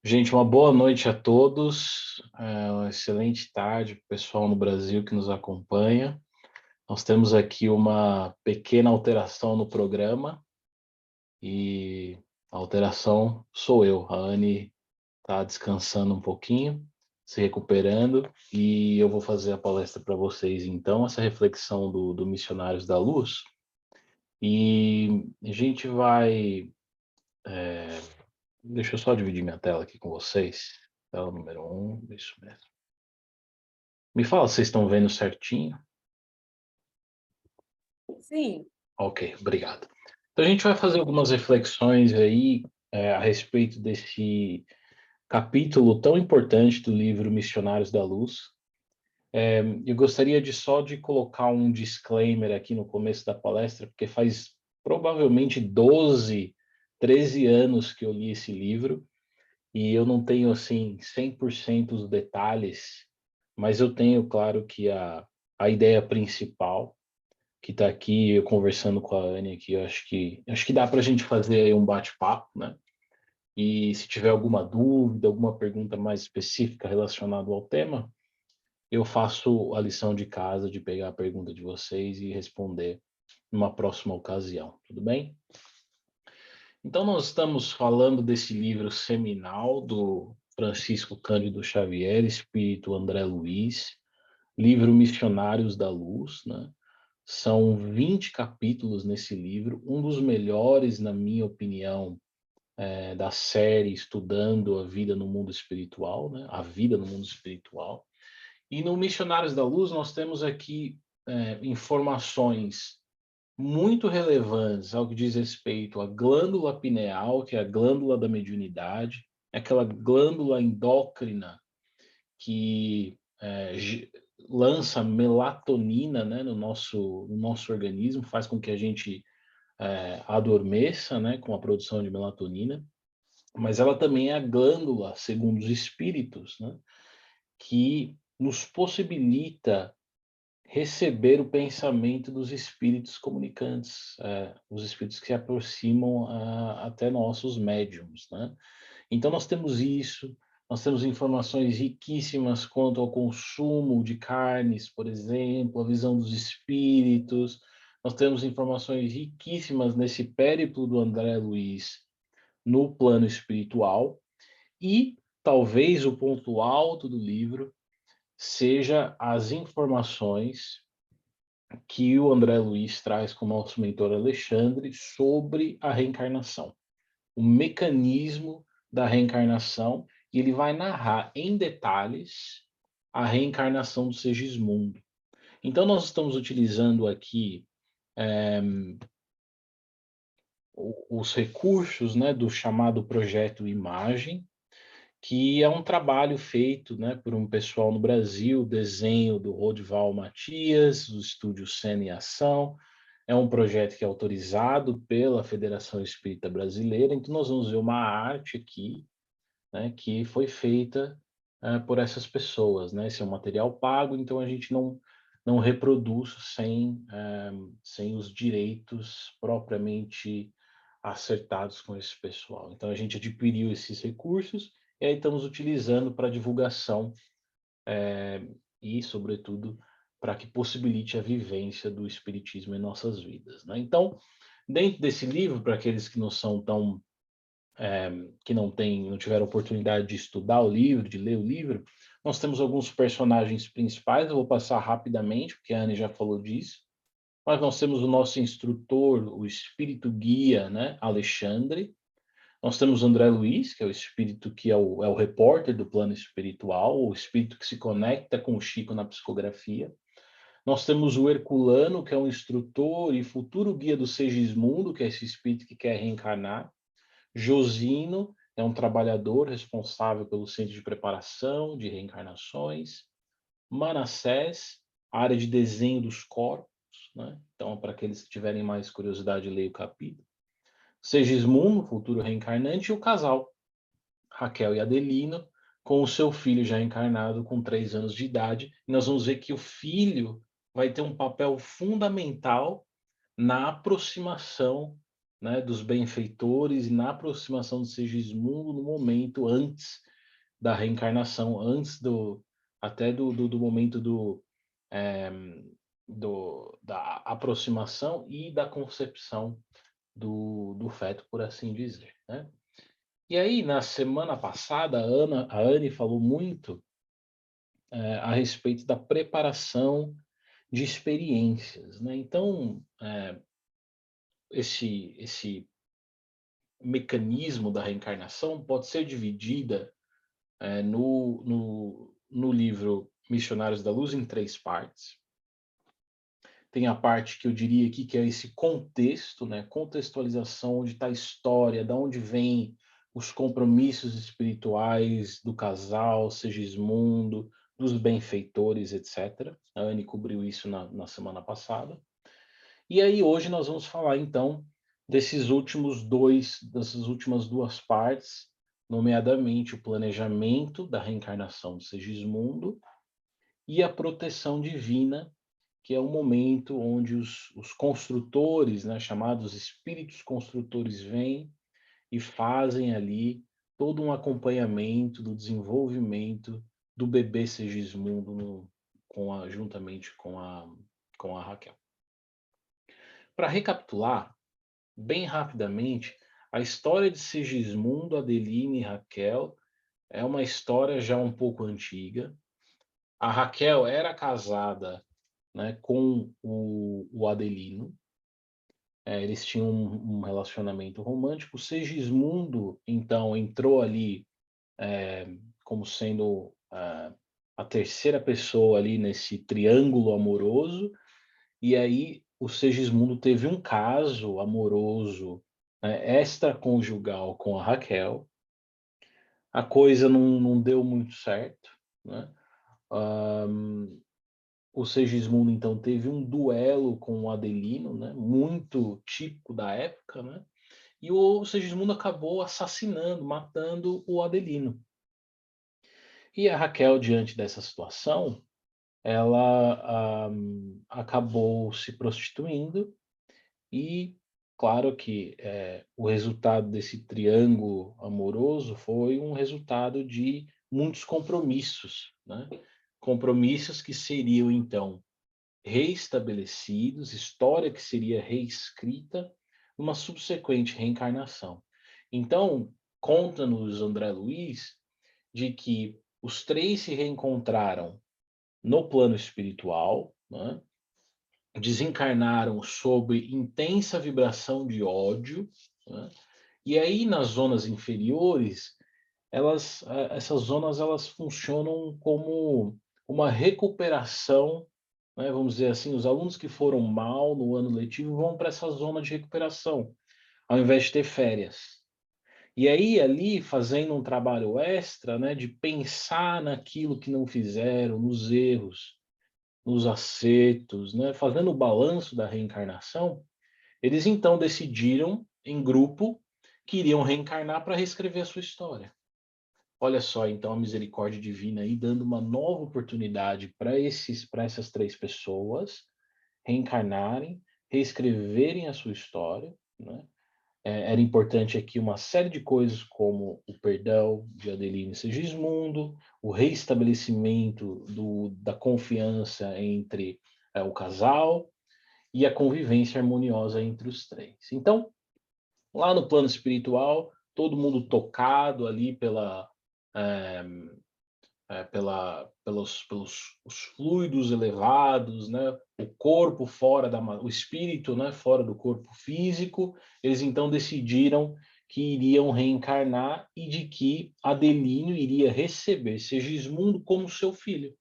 Gente, uma boa noite a todos. Uma excelente tarde para o pessoal no Brasil que nos acompanha. Nós temos aqui uma pequena alteração no programa e a alteração sou eu. A Anne está descansando um pouquinho, se recuperando, e eu vou fazer a palestra para vocês, então, essa reflexão do Missionários da Luz. E a gente vai. Deixa eu só dividir minha tela aqui com vocês. Tela número 1, isso mesmo. Me fala se vocês estão vendo certinho. Sim, Ok, obrigado. Então a gente vai fazer algumas reflexões aí a respeito desse capítulo tão importante do livro Missionários da Luz. Eu gostaria de colocar um disclaimer aqui no começo da palestra, porque faz provavelmente 12, 13 anos que eu li esse livro e eu não tenho assim 100% dos detalhes, mas eu tenho, claro, que a ideia principal que está aqui, eu conversando com a Anne aqui, eu acho que dá para a gente fazer aí um bate-papo, né? E se tiver alguma dúvida, alguma pergunta mais específica relacionada ao tema, eu faço a lição de casa de pegar a pergunta de vocês e responder numa próxima ocasião, tudo bem? Então nós estamos falando desse livro seminal do Francisco Cândido Xavier, Espírito André Luiz, livro Missionários da Luz, né? São 20 capítulos nesse livro, um dos melhores, na minha opinião, da série Estudando a Vida no Mundo Espiritual, né? A Vida no Mundo Espiritual. E no Missionários da Luz nós temos aqui informações muito relevantes ao que diz respeito à glândula pineal, que é a glândula da mediunidade, é aquela glândula endócrina que lança melatonina, né, no nosso organismo, faz com que a gente adormeça, né, com a produção de melatonina, mas ela também é a glândula, segundo os espíritos, né, que nos possibilita receber o pensamento dos espíritos comunicantes, os espíritos que se aproximam até nossos médiums, né? Então nós temos isso, nós temos informações riquíssimas quanto ao consumo de carnes, por exemplo, a visão dos espíritos. Nós temos informações riquíssimas nesse périplo do André Luiz no plano espiritual e talvez o ponto alto do livro seja as informações que o André Luiz traz com o nosso mentor Alexandre sobre a reencarnação, o mecanismo da reencarnação, e ele vai narrar em detalhes a reencarnação do Segismundo. Então, nós estamos utilizando aqui os recursos, né, do chamado Projeto Imagem, que é um trabalho feito, né, por um pessoal no Brasil, desenho do Rodival Matias, do Estúdio Cena e Ação. É um projeto que é autorizado pela Federação Espírita Brasileira, então nós vamos ver uma arte aqui, né, que foi feita por essas pessoas, né? Esse é um material pago, então a gente não reproduz sem os direitos propriamente acertados com esse pessoal. Então a gente adquiriu esses recursos e aí estamos utilizando para divulgação e, sobretudo, para que possibilite a vivência do espiritismo em nossas vidas, né? Então, dentro desse livro, para aqueles que não são tão que não tiveram oportunidade de estudar o livro, de ler o livro, nós temos alguns personagens principais, eu vou passar rapidamente, porque a Anne já falou disso, mas nós temos o nosso instrutor, o espírito guia, né, Alexandre. Nós temos o André Luiz, que é o espírito que é o repórter do plano espiritual, o espírito que se conecta com o Chico na psicografia. Nós temos o Herculano, que é um instrutor e futuro guia do Segismundo, que é esse espírito que quer reencarnar. Josino é um trabalhador responsável pelo centro de preparação de reencarnações. Manassés, área de desenho dos corpos, né? Então, para aqueles que tiverem mais curiosidade, leia o capítulo. Segismundo, futuro reencarnante, e o casal, Raquel e Adelino, com o seu filho já encarnado com 3 anos de idade. E nós vamos ver que o filho vai ter um papel fundamental na aproximação né, dos benfeitores e na aproximação do Segismundo no momento antes da reencarnação, antes do momento eh, da aproximação e da concepção do feto, por assim dizer, né? E aí, na semana passada, a Anne falou muito a respeito da preparação de experiências, né? Então, esse mecanismo da reencarnação pode ser dividida no livro Missionários da Luz em 3 partes. Tem a parte que eu diria aqui que é esse contexto, né? Contextualização, onde está a história, de onde vem os compromissos espirituais do casal, Segismundo, dos benfeitores, etc. A Anne cobriu isso na semana passada. E aí hoje nós vamos falar então dessas últimas 2 partes, nomeadamente o planejamento da reencarnação de Segismundo e a proteção divina, que é o momento onde os construtores, né, chamados espíritos construtores, vêm e fazem ali todo um acompanhamento do desenvolvimento do bebê Segismundo juntamente com a Raquel. Para recapitular, bem rapidamente, a história de Segismundo, Adeline e Raquel é uma história já um pouco antiga. A Raquel era casada, né, com o Adelino. Eles tinham um relacionamento romântico. O Segismundo, então, entrou ali como sendo a terceira pessoa ali nesse triângulo amoroso. E aí o Segismundo teve um caso amoroso, né, extraconjugal com a Raquel. A coisa não deu muito certo, né? O Segismundo, então, teve um duelo com o Adelino, né? Muito típico da época, né? E o Segismundo acabou assassinando, matando o Adelino. E a Raquel, diante dessa situação, ela acabou se prostituindo e, claro que o resultado desse triângulo amoroso foi um resultado de muitos compromissos, né? Compromissos que seriam, então, reestabelecidos, história que seria reescrita numa subsequente reencarnação. Então, conta-nos André Luiz de que os 3 se reencontraram no plano espiritual, né? Desencarnaram sob intensa vibração de ódio, né? E aí nas zonas inferiores, essas zonas elas funcionam como uma recuperação, né? Vamos dizer assim, os alunos que foram mal no ano letivo vão para essa zona de recuperação, ao invés de ter férias. E aí, ali, fazendo um trabalho extra, né, de pensar naquilo que não fizeram, nos erros, nos acertos, né, fazendo o balanço da reencarnação, eles então decidiram, em grupo, que iriam reencarnar para reescrever a sua história. Olha só, então, a misericórdia divina aí dando uma nova oportunidade para essas 3 pessoas reencarnarem, reescreverem a sua história, né? Era importante aqui uma série de coisas como o perdão de Adelino e Segismundo, o reestabelecimento da confiança entre o casal e a convivência harmoniosa entre os 3. Então, lá no plano espiritual, todo mundo tocado ali eh, pelos os fluidos elevados, né? O corpo o espírito, né? Fora do corpo físico, eles então decidiram que iriam reencarnar e de que Adelino iria receber Segismundo como seu filho,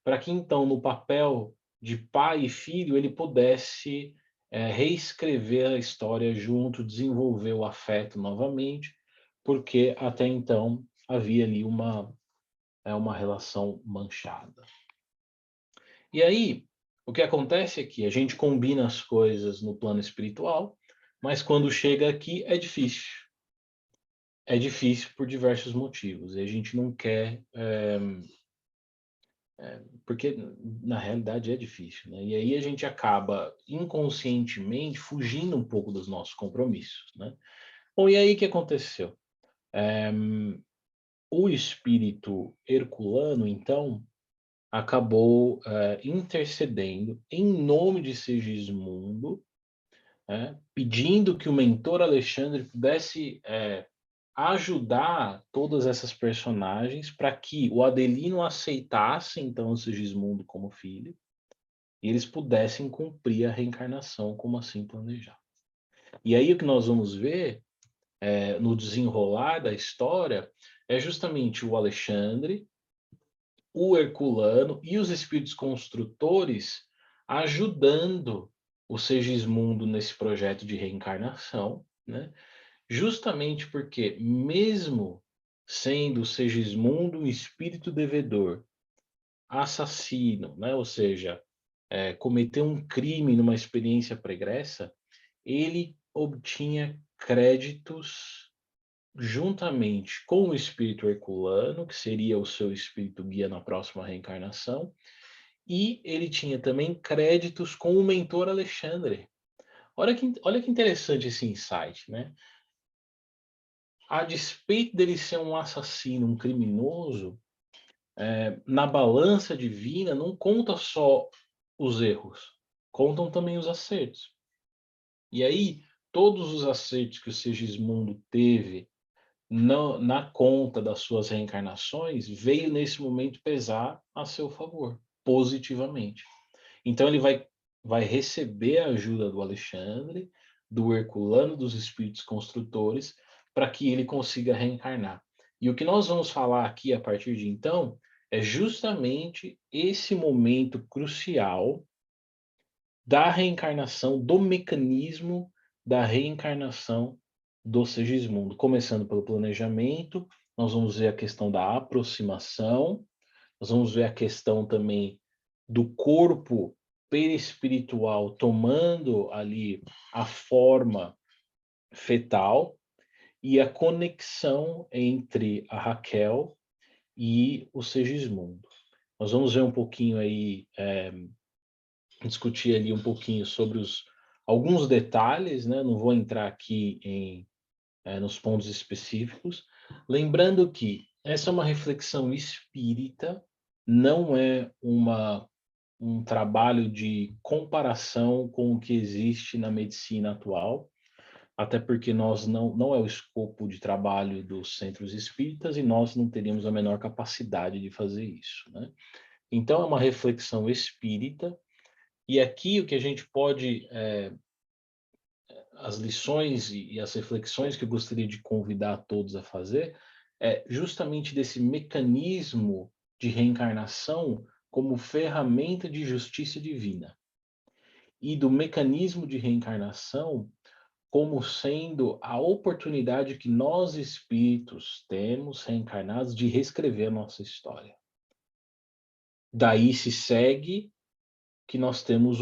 para que então no papel de pai e filho ele pudesse reescrever a história junto, desenvolver o afeto novamente, porque até então havia ali uma relação manchada. E aí, o que acontece é que a gente combina as coisas no plano espiritual, mas quando chega aqui é difícil. É difícil por diversos motivos. E a gente não quer porque na realidade é difícil, né? E aí a gente acaba inconscientemente fugindo um pouco dos nossos compromissos, né? Bom, e aí o que aconteceu? Eh, o espírito herculano, então, acabou intercedendo em nome de Segismundo, né, pedindo que o mentor Alexandre pudesse ajudar todas essas personagens para que o Adelino aceitasse então o Sigismundo como filho e eles pudessem cumprir a reencarnação como assim planejado. E aí o que nós vamos ver no desenrolar da história é justamente o Alexandre, o Herculano e os espíritos construtores ajudando o Segismundo nesse projeto de reencarnação, né? Justamente porque, mesmo sendo Segismundo um espírito devedor, assassino, né? Ou seja, cometeu um crime numa experiência pregressa, ele obtinha créditos juntamente com o espírito herculano, que seria o seu espírito guia na próxima reencarnação, e ele tinha também créditos com o mentor Alexandre. Olha que interessante esse insight, né? A despeito dele ser um assassino, um criminoso, na balança divina não conta só os erros, contam também os acertos. E aí, todos os acertos que o Segismundo teve na conta das suas reencarnações, veio nesse momento pesar a seu favor, positivamente. Então ele vai receber a ajuda do Alexandre, do Herculano, dos espíritos construtores, para que ele consiga reencarnar. E o que nós vamos falar aqui a partir de então é justamente esse momento crucial da reencarnação, do mecanismo da reencarnação do Segismundo. Começando pelo planejamento, nós vamos ver a questão da aproximação, nós vamos ver a questão também do corpo perispiritual tomando ali a forma fetal e a conexão entre a Raquel e o Segismundo. Nós vamos ver um pouquinho aí, discutir ali um pouquinho sobre alguns detalhes, né? Não vou entrar aqui nos pontos específicos. Lembrando que essa é uma reflexão espírita, não é um trabalho de comparação com o que existe na medicina atual, até porque nós não é o escopo de trabalho dos centros espíritas e nós não teríamos a menor capacidade de fazer isso, né? Então é uma reflexão espírita, e aqui o que a gente pode, as lições e as reflexões que eu gostaria de convidar todos a fazer, é justamente desse mecanismo de reencarnação como ferramenta de justiça divina e do mecanismo de reencarnação como sendo a oportunidade que nós espíritos temos reencarnados de reescrever a nossa história. Daí se segue que nós temos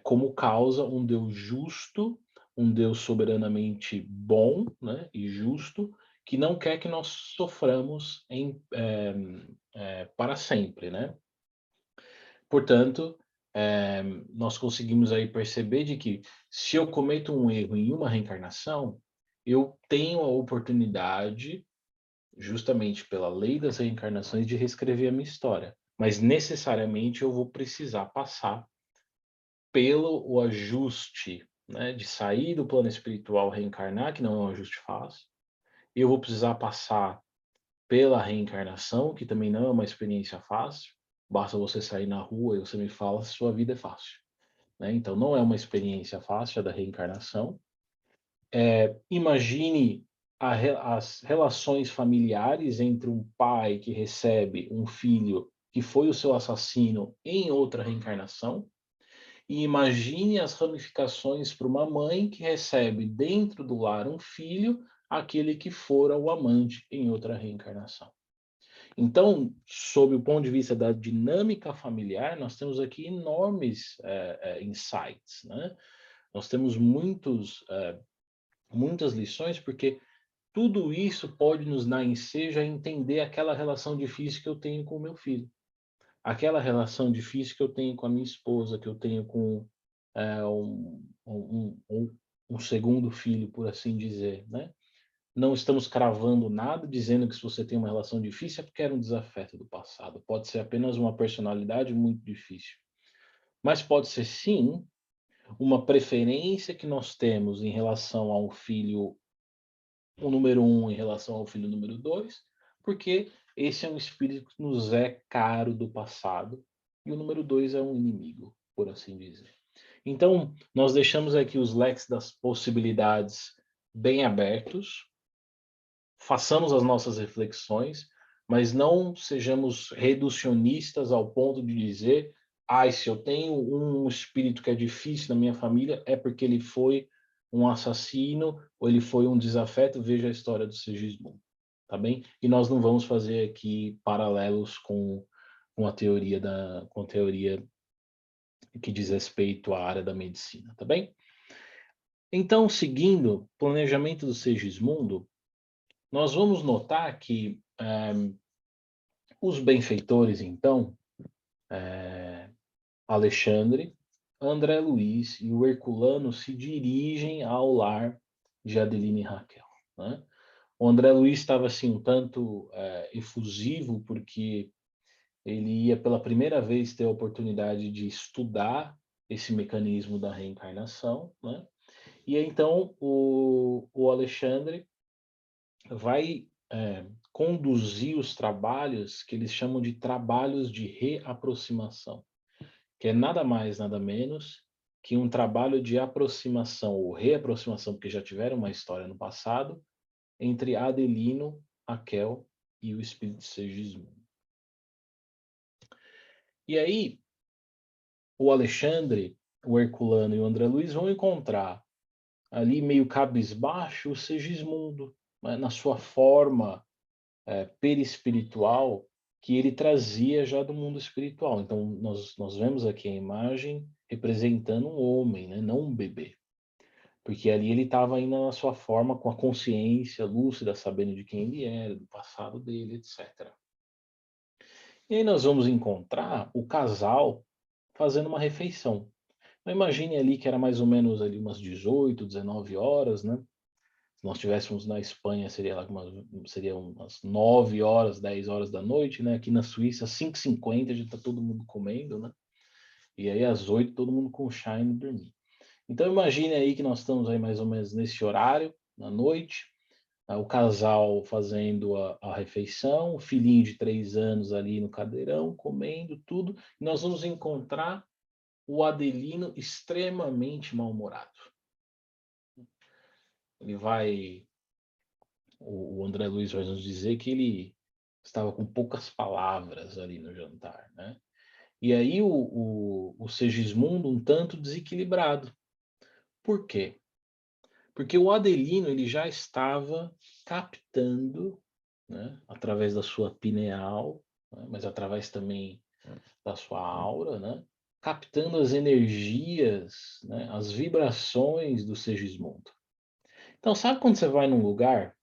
como causa um Deus justo, um Deus soberanamente bom, né, e justo, que não quer que nós soframos para sempre, né? Portanto, nós conseguimos aí perceber de que se eu cometo um erro em uma reencarnação, eu tenho a oportunidade, justamente pela lei das reencarnações, de reescrever a minha história. Mas necessariamente eu vou precisar passar pelo o ajuste, né, de sair do plano espiritual, reencarnar, que não é um ajuste fácil. Eu vou precisar passar pela reencarnação, que também não é uma experiência fácil. Basta você sair na rua e você me fala se sua vida é fácil, né? Então não é uma experiência fácil a da reencarnação. Imagine as relações familiares entre um pai que recebe um filho que foi o seu assassino em outra reencarnação. E imagine as ramificações para uma mãe que recebe dentro do lar um filho, aquele que fora o amante em outra reencarnação. Então, sob o ponto de vista da dinâmica familiar, nós temos aqui enormes insights, né? Nós temos muitas lições, porque tudo isso pode nos dar ensejo a entender aquela relação difícil que eu tenho com o meu filho. aquela relação difícil que eu tenho com a minha esposa, que eu tenho com um segundo filho, por assim dizer, né? Não estamos cravando nada, dizendo que se você tem uma relação difícil é porque era um desafeto do passado. Pode ser apenas uma personalidade muito difícil. Mas pode ser, sim, uma preferência que nós temos em relação ao filho, o número um, em relação ao filho número dois, porque esse é um espírito que nos é caro do passado, e o número dois é um inimigo, por assim dizer. Então, nós deixamos aqui os leques das possibilidades bem abertos, façamos as nossas reflexões, mas não sejamos reducionistas ao ponto de dizer, se eu tenho um espírito que é difícil na minha família, é porque ele foi um assassino ou ele foi um desafeto, veja a história do Segismundo, tá bem? E nós não vamos fazer aqui paralelos com com a teoria que diz respeito à área da medicina, tá bem? Então, seguindo planejamento do Segismundo, nós vamos notar que os benfeitores, então, Alexandre, André Luiz e o Herculano se dirigem ao lar de Adelina e Raquel, né? O André Luiz estava assim um tanto efusivo porque ele ia pela primeira vez ter a oportunidade de estudar esse mecanismo da reencarnação, né? E então o Alexandre vai conduzir os trabalhos que eles chamam de trabalhos de reaproximação, que é nada mais, nada menos que um trabalho de aproximação ou reaproximação, porque já tiveram uma história no passado, entre Adelino, Raquel e o espírito Segismundo. E aí, o Alexandre, o Herculano e o André Luiz vão encontrar ali meio cabisbaixo o Segismundo, né, na sua forma perispiritual que ele trazia já do mundo espiritual. Então, nós vemos aqui a imagem representando um homem, né? Não um bebê. Porque ali ele estava ainda na sua forma, com a consciência lúcida, sabendo de quem ele era, do passado dele, etc. E aí nós vamos encontrar o casal fazendo uma refeição. Então, imagine ali que era mais ou menos ali umas 18, 19 horas, né? Se nós estivéssemos na Espanha, seria umas 9 horas, 10 horas da noite, né? Aqui na Suíça, 5h50, já está todo mundo comendo, né? E aí às 8 todo mundo com chá indo dormir. Então imagine aí que nós estamos aí mais ou menos nesse horário, na noite, o casal fazendo a refeição, o filhinho de 3 anos ali no cadeirão, comendo tudo, e nós vamos encontrar o Adelino extremamente mal-humorado. Ele vai o André Luiz vai nos dizer que ele estava com poucas palavras ali no jantar, né? E aí o Segismundo um tanto desequilibrado. Por quê? Porque o Adelino ele já estava captando, né, através da sua pineal, né, mas através também da sua aura, né, captando as energias, né, as vibrações do Segismundo. Então, sabe quando você vai num lugar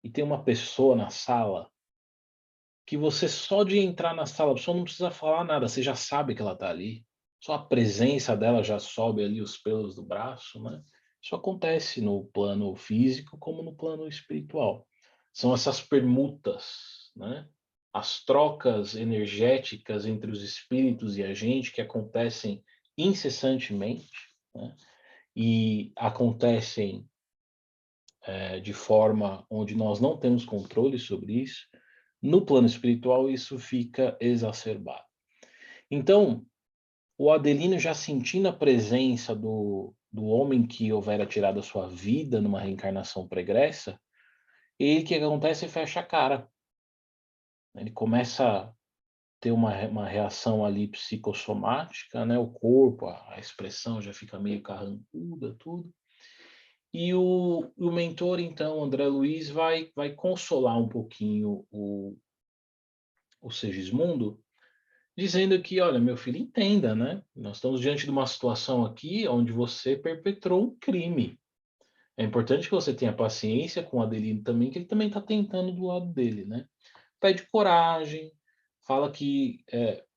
e tem uma pessoa na sala que você só de entrar na sala, a pessoa não precisa falar nada, você já sabe que ela está ali. Só a presença dela já sobe ali os pelos do braço, né? Isso acontece no plano físico como no plano espiritual. São essas permutas, né? As trocas energéticas entre os espíritos e a gente que acontecem incessantemente, né? E acontecem de forma onde nós não temos controle sobre isso. No plano espiritual, isso fica exacerbado. Então, o Adelino já sentindo a presença do homem que houvera tirado a sua vida numa reencarnação pregressa, ele, o que acontece? Fecha a cara. Ele começa a ter uma reação ali psicossomática, né? O corpo, a expressão já fica meio carrancuda, tudo. E o mentor, então, André Luiz, vai consolar um pouquinho o Segismundo, dizendo que, olha, meu filho, entenda, né? Nós estamos diante de uma situação aqui onde você perpetrou um crime. É importante que você tenha paciência com o Adelino também, que ele também está tentando do lado dele, né? Pede coragem, fala que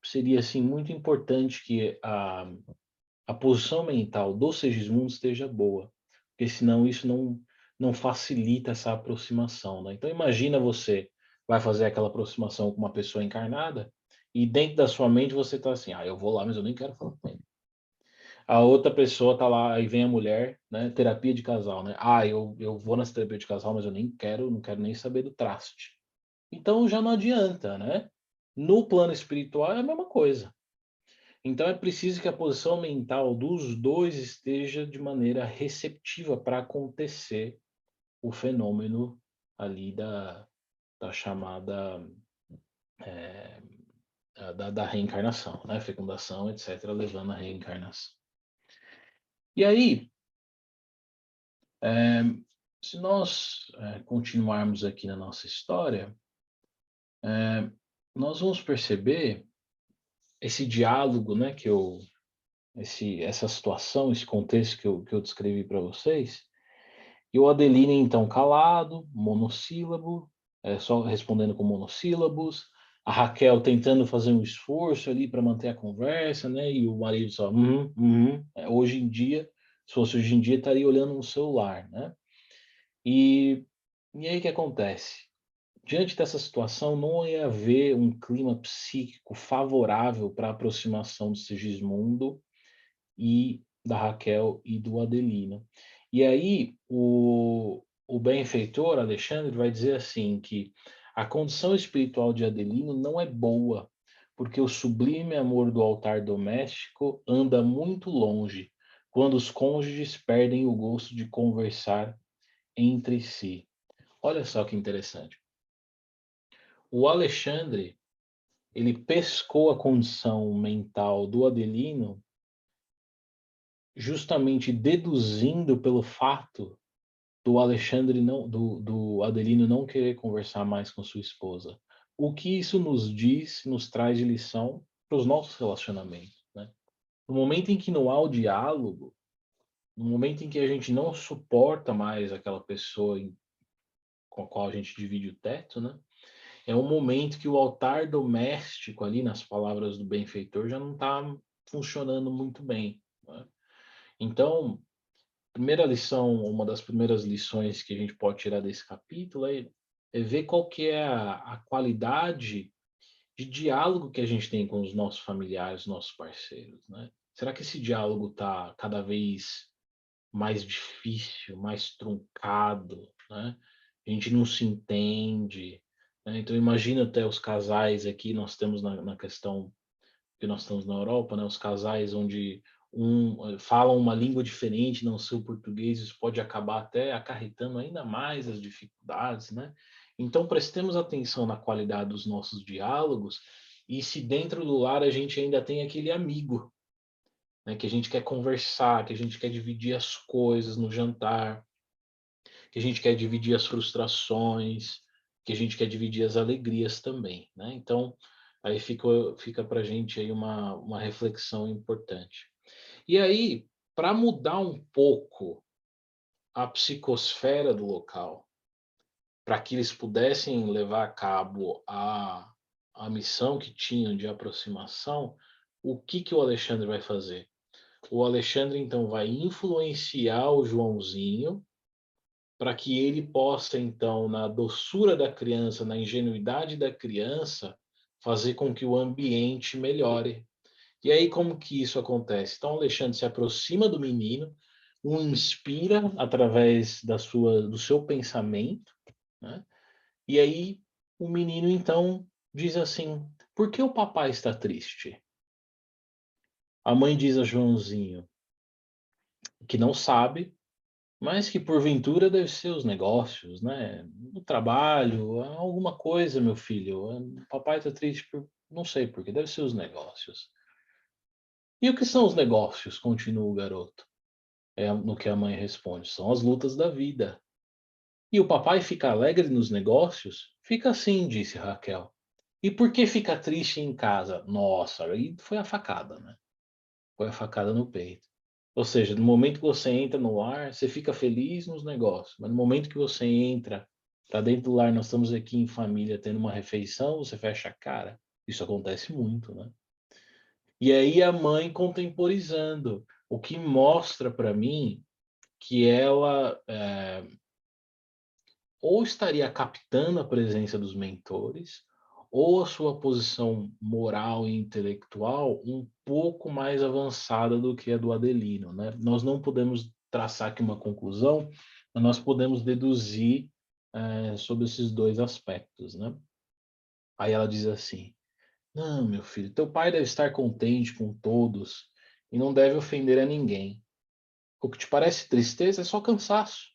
seria assim muito importante que a posição mental do Segismundo esteja boa, porque senão isso não facilita essa aproximação, né? Então imagina você vai fazer aquela aproximação com uma pessoa encarnada e dentro da sua mente você está assim, eu vou lá, mas eu nem quero falar com ele. A outra pessoa tá lá, aí vem a mulher, né? Terapia de casal, né? Eu vou nessa terapia de casal, mas eu nem quero, não quero nem saber do traste. Então já não adianta, né? No plano espiritual é a mesma coisa. Então é preciso que a posição mental dos dois esteja de maneira receptiva para acontecer o fenômeno ali da chamada eh, da reencarnação, né? Fecundação, etc., levando à reencarnação. E aí, eh, se nós continuarmos aqui na nossa história, nós vamos perceber esse diálogo, né, essa situação, esse contexto que eu descrevi para vocês. E o Adelino, então, calado, monossílabo, só respondendo com monossílabos. A Raquel tentando fazer um esforço ali para manter a conversa, né? E o marido só, uhum, uhum. Hoje em dia, se fosse hoje em dia, estaria olhando no celular, né? E, e aí o que acontece? Diante dessa situação, não ia haver um clima psíquico favorável para a aproximação do Sigismundo e da Raquel e do Adelino. E aí o benfeitor Alexandre vai dizer assim que a condição espiritual de Adelino não é boa, porque o sublime amor do altar doméstico anda muito longe, quando os cônjuges perdem o gosto de conversar entre si. Olha só que interessante. O Alexandre, ele pescou a condição mental do Adelino justamente deduzindo pelo fato do Alexandre não, do Adelino não querer conversar mais com sua esposa. O que isso nos diz, nos traz de lição para os nossos relacionamentos, né? No momento em que não há o diálogo, no momento em que a gente não suporta mais aquela pessoa com a qual a gente divide o teto, né? É um momento que o altar doméstico ali, nas palavras do benfeitor, já não está funcionando muito bem, né? Então, primeira lição, uma das primeiras lições que a gente pode tirar desse capítulo é ver qual que é a qualidade de diálogo que a gente tem com os nossos familiares, nossos parceiros, né? Será que esse diálogo está cada vez mais difícil, mais truncado, né? A gente não se entende, né? Então imagina até os casais aqui, nós temos na questão que nós estamos na Europa, né, os casais onde falam uma língua diferente, não seu português, isso pode acabar até acarretando ainda mais as dificuldades, né? Então prestemos atenção na qualidade dos nossos diálogos e se dentro do lar a gente ainda tem aquele amigo, né, que a gente quer conversar, que a gente quer dividir as coisas no jantar, que a gente quer dividir as frustrações, que a gente quer dividir as alegrias também, né? Então, aí fica para a gente aí uma reflexão importante. E aí, para mudar um pouco a psicosfera do local, para que eles pudessem levar a cabo a missão que tinham de aproximação, o que que o Alexandre vai fazer? O Alexandre, então, vai influenciar o Joãozinho para que ele possa, então, na doçura da criança, na ingenuidade da criança, fazer com que o ambiente melhore. E aí, como que isso acontece? Então, Alexandre se aproxima do menino, o inspira através do seu pensamento, né? E aí, o menino, então, diz assim: por que o papai está triste? A mãe diz a Joãozinho que não sabe, mas que porventura deve ser os negócios, né? O trabalho, alguma coisa, meu filho. O papai está triste por não sei por quê, deve ser os negócios. E o que são os negócios? Continua o garoto. É no que a mãe responde: são as lutas da vida. E o papai fica alegre nos negócios? Fica assim, disse Raquel. E por que fica triste em casa? Nossa, aí foi a facada, né? Foi a facada no peito. Ou seja, no momento que você entra no lar, você fica feliz nos negócios, mas no momento que você entra para dentro do lar, nós estamos aqui em família tendo uma refeição, você fecha a cara. Isso acontece muito, né? E aí a mãe contemporizando, o que mostra para mim que ela ou estaria captando a presença dos mentores, ou a sua posição moral e intelectual um pouco mais avançada do que a do Adelino, né? Nós não podemos traçar aqui uma conclusão, mas nós podemos deduzir sobre esses dois aspectos, né? Aí ela diz assim: não, meu filho, teu pai deve estar contente com todos e não deve ofender a ninguém. O que te parece tristeza é só cansaço,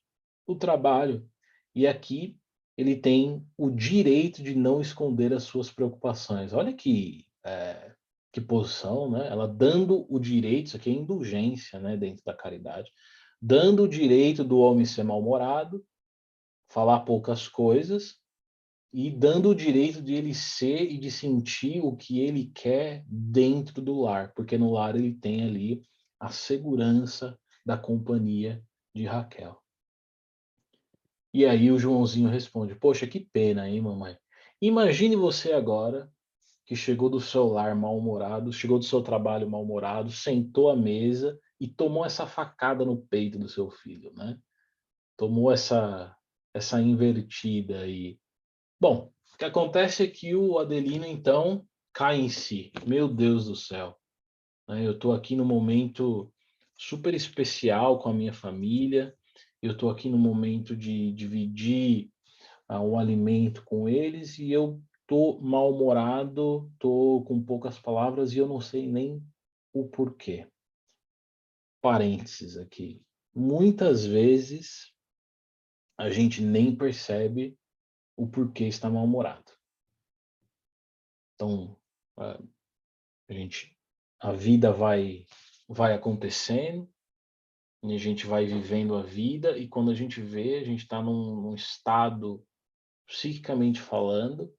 o trabalho. E aqui ele tem o direito de não esconder as suas preocupações. Olha que posição, né? Ela dando o direito, isso aqui é indulgência, né, dentro da caridade, dando o direito do homem ser mal-humorado, falar poucas coisas, e dando o direito de ele ser e de sentir o que ele quer dentro do lar, porque no lar ele tem ali a segurança da companhia de Raquel. E aí o Joãozinho responde: poxa, que pena, hein, mamãe? Imagine você agora que chegou do seu lar mal-humorado, chegou do seu trabalho mal-humorado, sentou à mesa e tomou essa facada no peito do seu filho, né? Tomou essa invertida aí. Bom, o que acontece é que o Adelino, então, cai em si. Meu Deus do céu, né? Eu estou aqui num momento super especial com a minha família, eu estou aqui no momento de dividir um alimento com eles e eu estou mal-humorado, estou com poucas palavras e eu não sei nem o porquê. Parênteses aqui. Muitas vezes a gente nem percebe o porquê está mal-humorado. Então, a a gente, a vida vai acontecendo, e a gente vai vivendo a vida, e quando a gente vê, a gente está num estado, psiquicamente falando,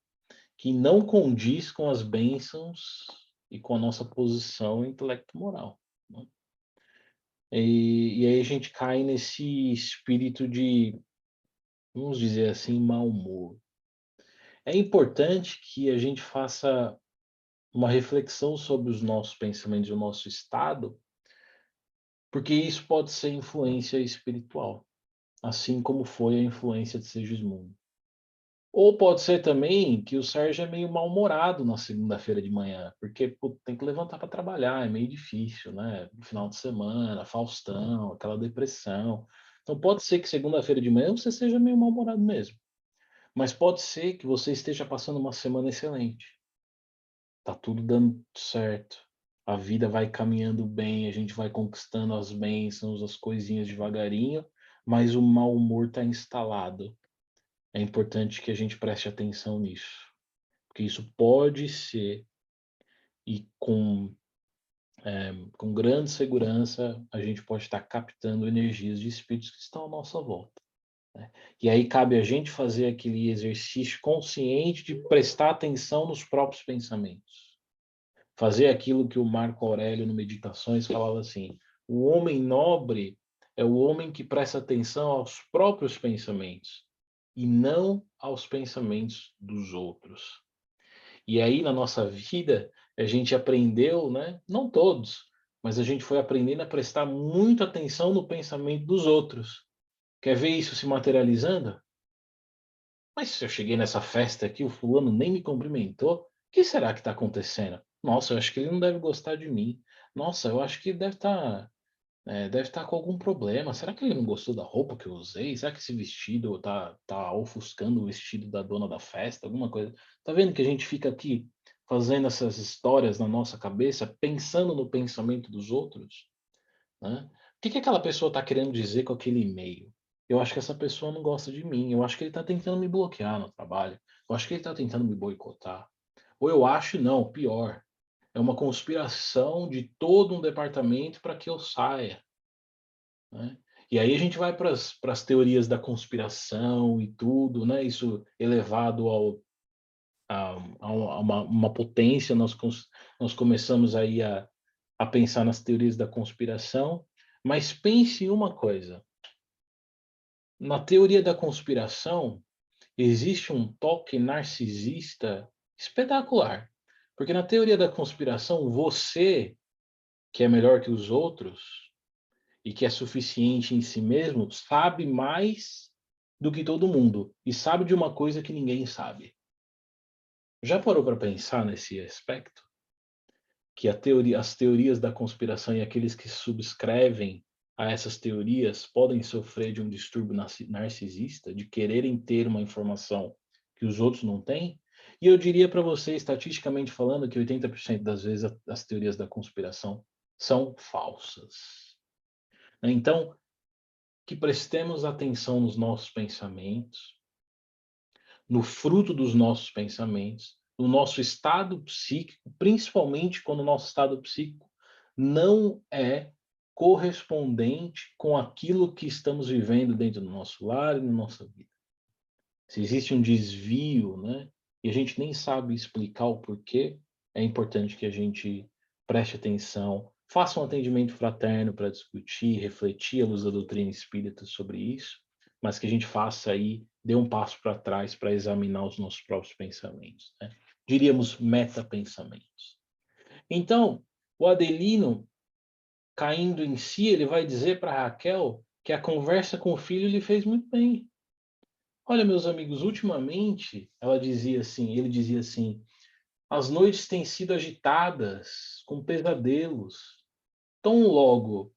que não condiz com as bênçãos e com a nossa posição intelecto-moral, né? E aí a gente cai nesse espírito de, vamos dizer assim, mau humor. É importante que a gente faça uma reflexão sobre os nossos pensamentos e o nosso estado, porque isso pode ser influência espiritual, assim como foi a influência de Segismundo. Ou pode ser também que o Sérgio é meio mal-humorado na segunda-feira de manhã, porque pô, tem que levantar para trabalhar, é meio difícil, né? No final de semana, Faustão, aquela depressão. Então pode ser que segunda-feira de manhã você seja meio mal-humorado mesmo. Mas pode ser que você esteja passando uma semana excelente. Tá tudo dando certo. A vida vai caminhando bem, a gente vai conquistando as bênçãos, as coisinhas devagarinho, mas o mau humor está instalado. É importante que a gente preste atenção nisso, porque isso pode ser, e com grande segurança, a gente pode estar captando energias de espíritos que estão à nossa volta, né? E aí cabe a gente fazer aquele exercício consciente de prestar atenção nos próprios pensamentos. Fazer aquilo que o Marco Aurélio, no Meditações, falava assim: o homem nobre é o homem que presta atenção aos próprios pensamentos e não aos pensamentos dos outros. E aí, na nossa vida, a gente aprendeu, né? Não todos, mas a gente foi aprendendo a prestar muita atenção no pensamento dos outros. Quer ver isso se materializando? Mas se eu cheguei nessa festa aqui, o fulano nem me cumprimentou, o que será que está acontecendo? Nossa, eu acho que ele não deve gostar de mim. Nossa, eu acho que ele deve estar com algum problema. Será que ele não gostou da roupa que eu usei? Será que esse vestido tá ofuscando o vestido da dona da festa? Alguma coisa. Tá vendo que a gente fica aqui fazendo essas histórias na nossa cabeça, pensando no pensamento dos outros, né? O que que aquela pessoa está querendo dizer com aquele e-mail? Eu acho que essa pessoa não gosta de mim. Eu acho que ele está tentando me bloquear no trabalho. Eu acho que ele está tentando me boicotar. Ou eu acho, não, pior. É uma conspiração de todo um departamento para que eu saia, né? E aí a gente vai para as teorias da conspiração e tudo, né? Isso elevado a uma potência, nós começamos aí a pensar nas teorias da conspiração, mas pense em uma coisa: na teoria da conspiração existe um toque narcisista espetacular, Porque na teoria da conspiração, você, que é melhor que os outros e que é suficiente em si mesmo, sabe mais do que todo mundo e sabe de uma coisa que ninguém sabe. Já parou para pensar nesse aspecto? Que as teorias da conspiração e aqueles que subscrevem a essas teorias podem sofrer de um distúrbio narcisista, de quererem ter uma informação que os outros não têm? E eu diria para você, estatisticamente falando, que 80% das vezes as teorias da conspiração são falsas. Então, que prestemos atenção nos nossos pensamentos, no fruto dos nossos pensamentos, no nosso estado psíquico, principalmente quando o nosso estado psíquico não é correspondente com aquilo que estamos vivendo dentro do nosso lar e na nossa vida. Se existe um desvio, né, e a gente nem sabe explicar o porquê, é importante que a gente preste atenção, faça um atendimento fraterno para discutir, refletir à luz da doutrina espírita sobre isso, mas que a gente faça aí, dê um passo para trás para examinar os nossos próprios pensamentos, né? Diríamos metapensamentos. Então, o Adelino, caindo em si, ele vai dizer para Raquel que a conversa com o filho lhe fez muito bem. Olha, meus amigos, ultimamente, ele dizia assim, as noites têm sido agitadas, com pesadelos. Tão logo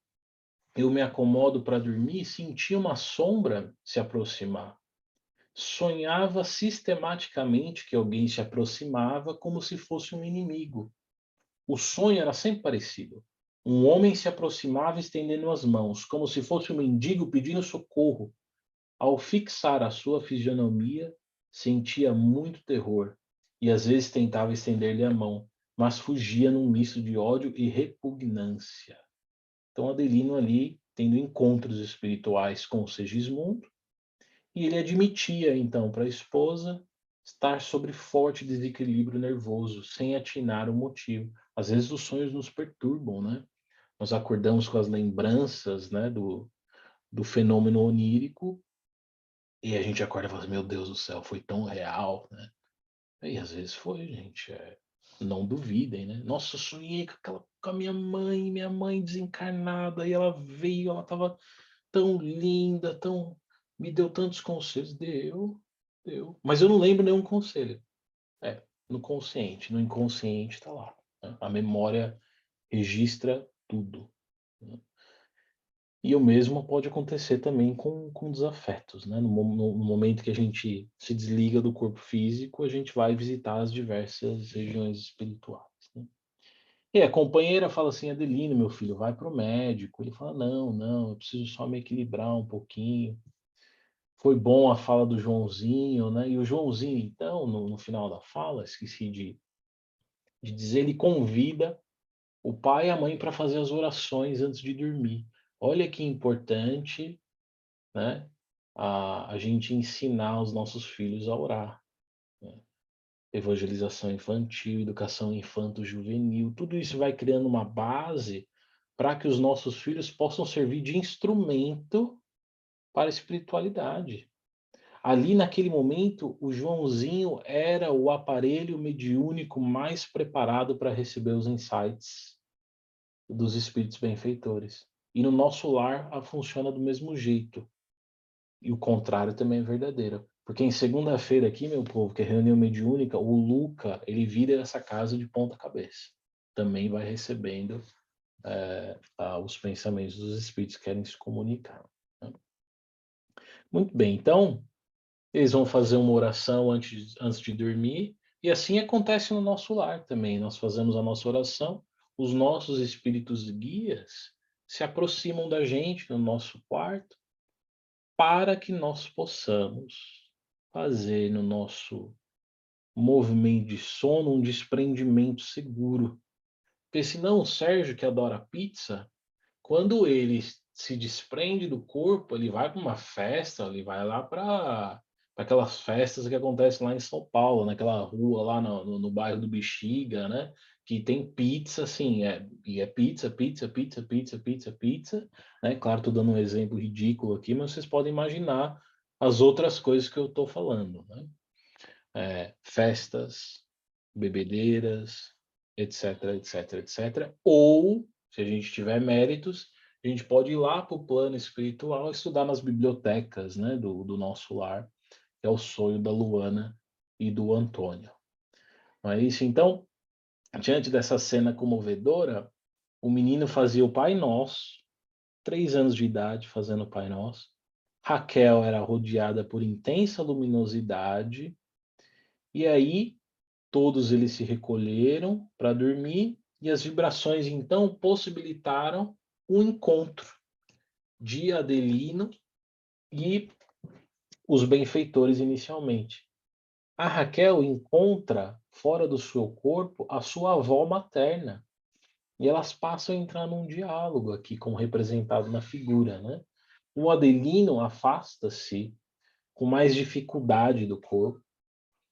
eu me acomodo para dormir, senti uma sombra se aproximar. Sonhava sistematicamente que alguém se aproximava como se fosse um inimigo. O sonho era sempre parecido. Um homem se aproximava estendendo as mãos, como se fosse um mendigo pedindo socorro. Ao fixar a sua fisionomia, sentia muito terror e às vezes tentava estender-lhe a mão, mas fugia num misto de ódio e repugnância. Então Adelino ali tendo encontros espirituais com o Segismundo, e ele admitia então para a esposa estar sobre forte desequilíbrio nervoso, sem atinar o motivo. Às vezes os sonhos nos perturbam, né? Nós acordamos com as lembranças, né, do fenômeno onírico. E a gente acorda e fala assim, meu Deus do céu, foi tão real, né? E às vezes foi, gente. Não duvidem, né? Nossa, eu sonhei com a minha mãe desencarnada, e ela veio, ela estava tão linda, tão. Me deu tantos conselhos. Deu. Mas eu não lembro nenhum conselho. É, no consciente. No inconsciente tá lá, né? A memória registra tudo, né? E o mesmo pode acontecer também com desafetos, né? No momento que a gente se desliga do corpo físico, a gente vai visitar as diversas regiões espirituais, né? E a companheira fala assim: Adelino, meu filho, vai para o médico. Ele fala: não, não, eu preciso só me equilibrar um pouquinho. Foi bom a fala do Joãozinho, né? E o Joãozinho, então, no final da fala, esqueci de dizer, ele convida o pai e a mãe para fazer as orações antes de dormir. Olha que importante, né, a gente ensinar os nossos filhos a orar, né? Evangelização infantil, educação infanto-juvenil, tudo isso vai criando uma base para que os nossos filhos possam servir de instrumento para a espiritualidade. Ali, naquele momento, o Joãozinho era o aparelho mediúnico mais preparado para receber os insights dos espíritos benfeitores. E no nosso lar, funciona do mesmo jeito. E o contrário também é verdadeiro. Porque em segunda-feira aqui, meu povo, que é reunião mediúnica, o Luca, ele vira essa casa de ponta cabeça. Também vai recebendo os pensamentos dos espíritos que querem se comunicar, né? Muito bem, então, eles vão fazer uma oração antes de dormir, e assim acontece no nosso lar também. Nós fazemos a nossa oração, os nossos espíritos guias se aproximam da gente no nosso quarto, para que nós possamos fazer no nosso movimento de sono um desprendimento seguro. Porque senão o Sérgio, que adora pizza, quando ele se desprende do corpo, ele vai para uma festa, ele vai lá para aquelas festas que acontecem lá em São Paulo, naquela rua lá no bairro do Bexiga, né? Que tem pizza, assim, e é pizza, pizza, pizza, pizza, pizza, pizza, né? Claro, estou dando um exemplo ridículo aqui, mas vocês podem imaginar as outras coisas que eu estou falando, né? Festas, bebedeiras, etc, etc, etc. Ou, se a gente tiver méritos, a gente pode ir lá para o plano espiritual e estudar nas bibliotecas, né, do nosso lar, que é o sonho da Luana e do Antônio. Não é isso? Então, diante dessa cena comovedora, o menino fazia o Pai Nosso, 3 anos de idade fazendo o Pai Nosso. Raquel era rodeada por intensa luminosidade, e aí todos eles se recolheram para dormir, e as vibrações então possibilitaram o encontro de Adelino e os benfeitores inicialmente. A Raquel encontra fora do seu corpo a sua avó materna, e elas passam a entrar num diálogo aqui, como representado na figura, né? O Adelino afasta-se com mais dificuldade do corpo,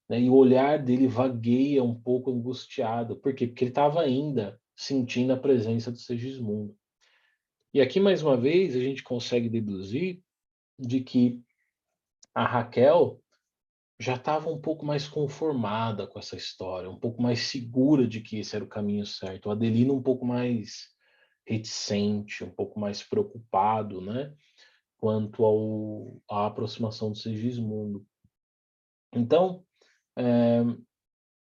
né? E o olhar dele vagueia um pouco angustiado. Por quê? Porque ele estava ainda sentindo a presença do Segismundo. E aqui, mais uma vez, a gente consegue deduzir de que a Raquel já estava um pouco mais conformada com essa história, um pouco mais segura de que esse era o caminho certo. O Adelino um pouco mais reticente, um pouco mais preocupado, né? Quanto à aproximação do Segismundo. Então,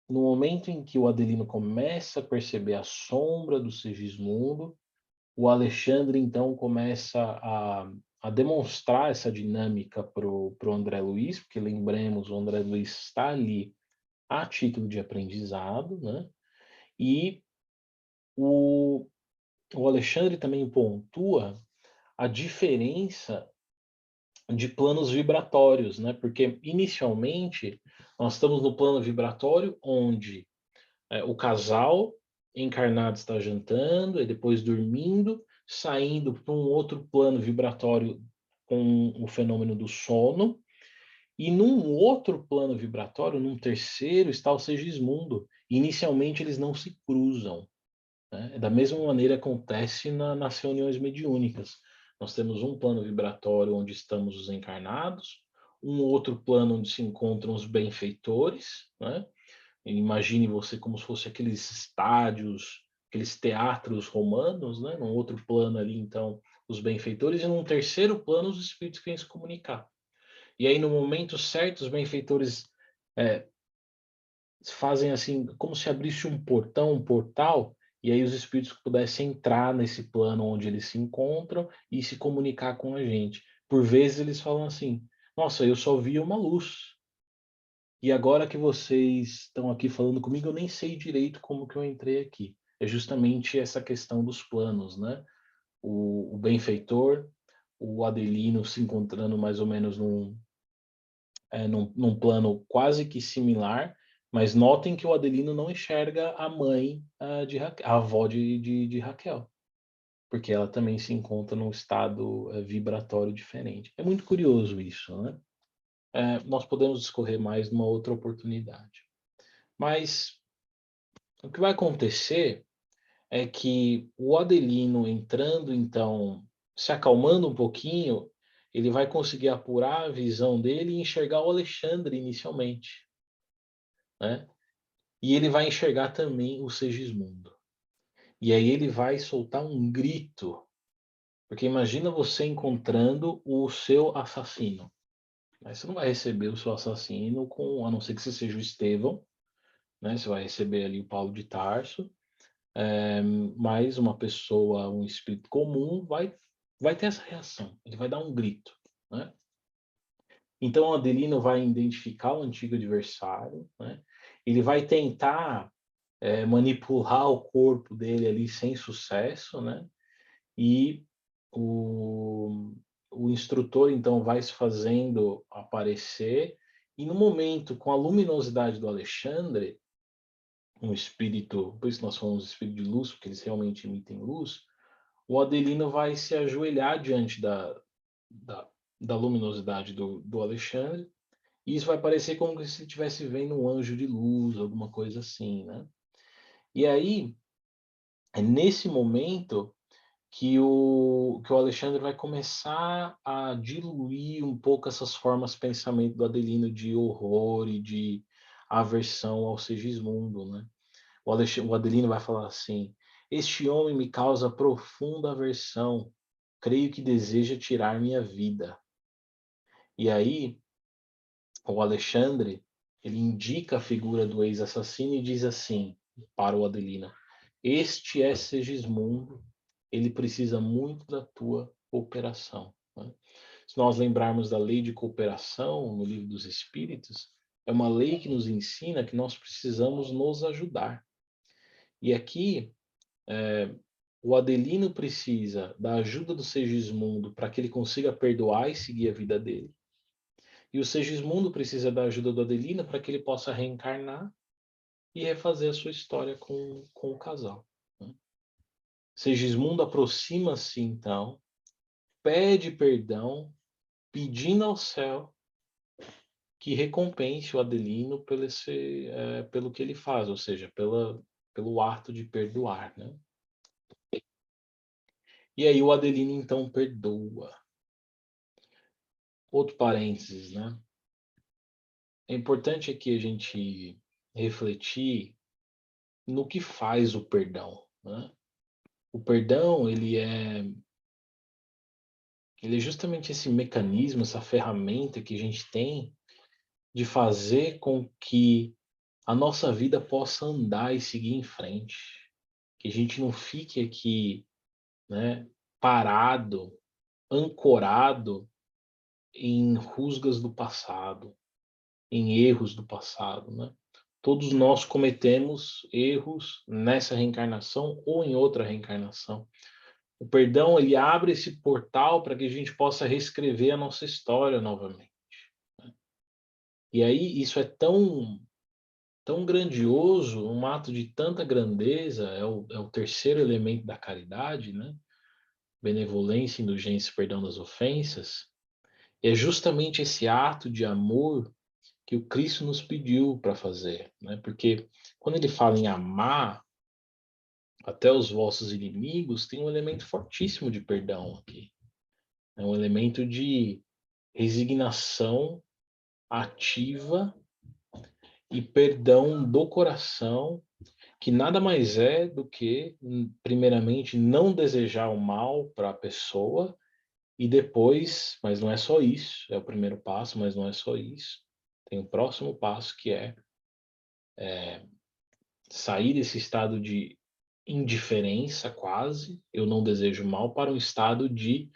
no momento em que o Adelino começa a perceber a sombra do Segismundo, o Alexandre então começa a demonstrar essa dinâmica para o André Luiz, porque lembremos, o André Luiz está ali a título de aprendizado, né? E o, o Alexandre também pontua a diferença de planos vibratórios, né? Porque inicialmente nós estamos no plano vibratório onde o casal encarnado está jantando e depois dormindo, saindo para um outro plano vibratório com o fenômeno do sono, e num outro plano vibratório, num terceiro, está o Segismundo. Inicialmente eles não se cruzam, né? Da mesma maneira acontece nas reuniões mediúnicas. Nós temos um plano vibratório onde estamos os encarnados, um outro plano onde se encontram os benfeitores, né? Imagine você como se fosse aqueles estádios, aqueles teatros romanos, né? Num outro plano ali, então, os benfeitores, e num terceiro plano, os espíritos que vêm se comunicar. E aí, no momento certo, os benfeitores é, fazem assim, como se abrisse um portão, um portal, e aí os espíritos pudessem entrar nesse plano onde eles se encontram e se comunicar com a gente. Por vezes eles falam assim: nossa, eu só vi uma luz. E agora que vocês estão aqui falando comigo, eu nem sei direito como que eu entrei aqui. É justamente essa questão dos planos, né? O benfeitor, o Adelino se encontrando mais ou menos num plano quase que similar, mas notem que o Adelino não enxerga a mãe a avó de Raquel, porque ela também se encontra num estado vibratório diferente. É muito curioso isso, né? Nós podemos discorrer mais numa outra oportunidade. Mas o que vai acontecer é que o Adelino entrando, então, se acalmando um pouquinho, ele vai conseguir apurar a visão dele e enxergar o Alexandre inicialmente, né? E ele vai enxergar também o Segismundo. E aí ele vai soltar um grito, porque imagina você encontrando o seu assassino. Mas você não vai receber o seu assassino com, a não ser que você seja o Estevão, né? Você vai receber ali o Paulo de Tarso, mas uma pessoa, um espírito comum, vai ter essa reação. Ele vai dar um grito, né? Então, o Adelino vai identificar o antigo adversário, né? Ele vai tentar manipular o corpo dele ali sem sucesso, né? E o instrutor, então, vai se fazendo aparecer, e no momento, com a luminosidade do Alexandre, um espírito, por isso nós falamos espírito de luz, porque eles realmente emitem luz, o Adelino vai se ajoelhar diante da, da luminosidade do Alexandre, e isso vai parecer como se ele estivesse vendo um anjo de luz, alguma coisa assim, né? E aí, é nesse momento que o Alexandre vai começar a diluir um pouco essas formas de pensamento do Adelino de horror e de aversão ao Segismundo, né? O Adelino vai falar assim: este homem me causa profunda aversão, creio que deseja tirar minha vida. E aí, o Alexandre, ele indica a figura do ex-assassino e diz assim para o Adelino: este é Segismundo, ele precisa muito da tua cooperação. Né? Se nós lembrarmos da lei de cooperação no Livro dos Espíritos, é uma lei que nos ensina que nós precisamos nos ajudar. E aqui, o Adelino precisa da ajuda do Segismundo para que ele consiga perdoar e seguir a vida dele. E o Segismundo precisa da ajuda do Adelino para que ele possa reencarnar e refazer a sua história com o casal. Né? Segismundo aproxima-se, então, pede perdão, pedindo ao céu que recompense o Adelino pelo que ele faz, ou seja, pelo ato de perdoar. Né? E aí o Adelino, então, perdoa. Outro parênteses, né? É importante aqui a gente refletir no que faz o perdão, né? O perdão, ele é justamente esse mecanismo, essa ferramenta que a gente tem de fazer com que a nossa vida possa andar e seguir em frente. Que a gente não fique aqui, né, parado, ancorado em rusgas do passado, em erros do passado, né? Todos nós cometemos erros nessa reencarnação ou em outra reencarnação. O perdão, ele abre esse portal para que a gente possa reescrever a nossa história novamente. E aí isso é tão grandioso, um ato de tanta grandeza, é o terceiro elemento da caridade, né? Benevolência, indulgência e perdão das ofensas. E é justamente esse ato de amor que o Cristo nos pediu para fazer, né? Porque quando ele fala em amar até os vossos inimigos, tem um elemento fortíssimo de perdão aqui. É um elemento de resignação ativa e perdão do coração, que nada mais é do que, primeiramente, não desejar o mal para a pessoa e depois, mas não é só isso, é o primeiro passo, mas não é só isso. Tem o próximo passo que é sair desse estado de indiferença quase, eu não desejo mal, para um estado de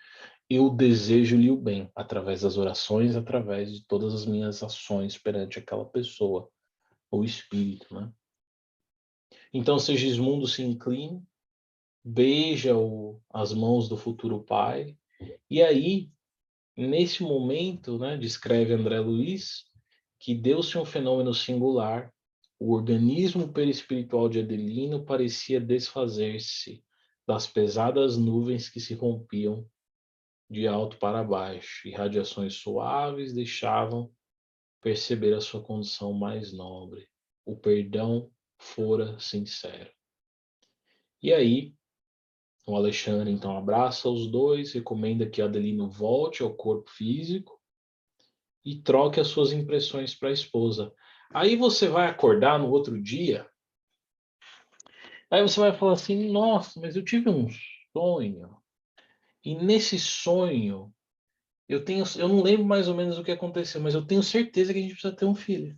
eu desejo-lhe o bem, através das orações, através de todas as minhas ações perante aquela pessoa, ou espírito, né? Então Segismundo se inclina, beija as mãos do futuro pai, e aí, nesse momento, né, descreve André Luiz, que deu-se um fenômeno singular. O organismo perispiritual de Adelino parecia desfazer-se das pesadas nuvens que se rompiam de alto para baixo, e radiações suaves deixavam perceber a sua condição mais nobre. O perdão fora sincero. E aí, o Alexandre então abraça os dois, recomenda que Adelino volte ao corpo físico e troque as suas impressões para a esposa. Aí você vai acordar no outro dia, aí você vai falar assim: nossa, mas eu tive um sonho, e nesse sonho eu não lembro mais ou menos o que aconteceu, mas eu tenho certeza que a gente precisa ter um filho.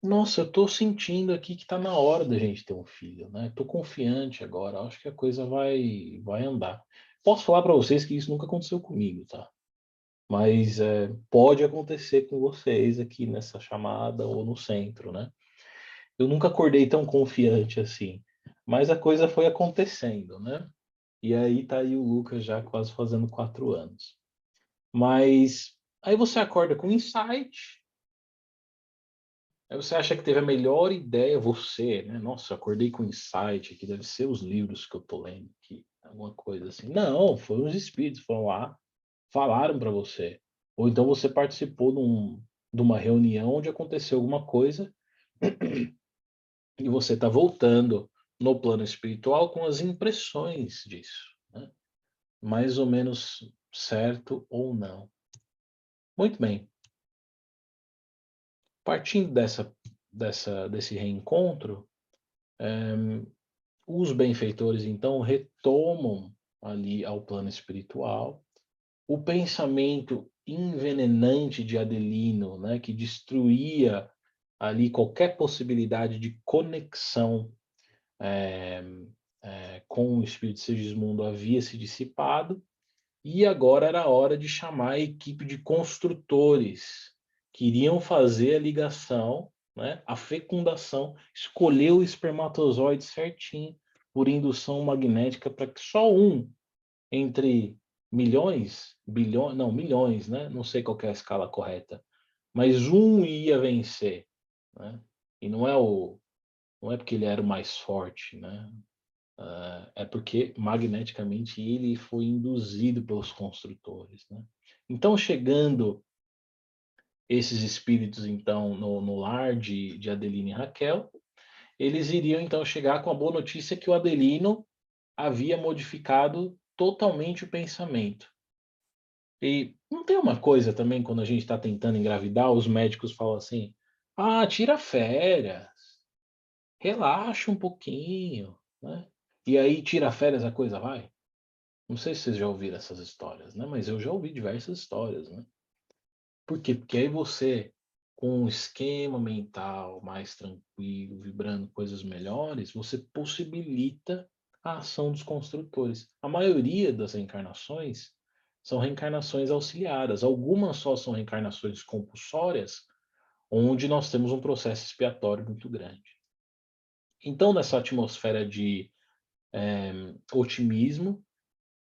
Nossa, eu tô sentindo aqui que tá na hora da gente ter um filho, né? Tô confiante agora, acho que a coisa vai andar. Posso falar para vocês que isso nunca aconteceu comigo, tá? Mas pode acontecer com vocês aqui nessa chamada ou no centro, né? Eu nunca acordei tão confiante assim, mas a coisa foi acontecendo, né? E aí tá aí o Lucas já quase fazendo 4 anos. Mas aí você acorda com insight. Aí você acha que teve a melhor ideia, você, né? Nossa, eu acordei com insight aqui, deve ser os livros que eu tô lendo aqui, alguma coisa assim. Não, foram os espíritos, foram lá, falaram para você. Ou então você participou de uma reunião onde aconteceu alguma coisa e você está voltando no plano espiritual com as impressões disso, né? Mais ou menos certo ou não. Muito bem. Partindo desse reencontro, os benfeitores, então, retomam ali ao plano espiritual o pensamento envenenante de Adelino, né, que destruía ali qualquer possibilidade de conexão com o espírito de Segismundo havia se dissipado, e agora era a hora de chamar a equipe de construtores que iriam fazer a ligação, né, a fecundação, escolher o espermatozoide certinho por indução magnética para que só um entre milhões, bilhões, não, milhões, né? Não sei qual que é a escala correta, mas um ia vencer, né? E não é porque ele era o mais forte, né? É porque magneticamente ele foi induzido pelos construtores, né? Então, chegando esses espíritos, então, no lar de Adelino e Raquel, eles iriam, então, chegar com a boa notícia que o Adelino havia modificado totalmente o pensamento. E não tem uma coisa também, quando a gente está tentando engravidar, os médicos falam assim: ah, tira férias, relaxa um pouquinho, né? E aí, tira férias, a coisa vai? Não sei se vocês já ouviram essas histórias, né? Mas eu já ouvi diversas histórias, né? Por quê? Porque aí você, com um esquema mental mais tranquilo, vibrando coisas melhores, você possibilita a ação dos construtores. A maioria das reencarnações são reencarnações auxiliadas. Algumas só são reencarnações compulsórias, onde nós temos um processo expiatório muito grande. Então, nessa atmosfera de otimismo,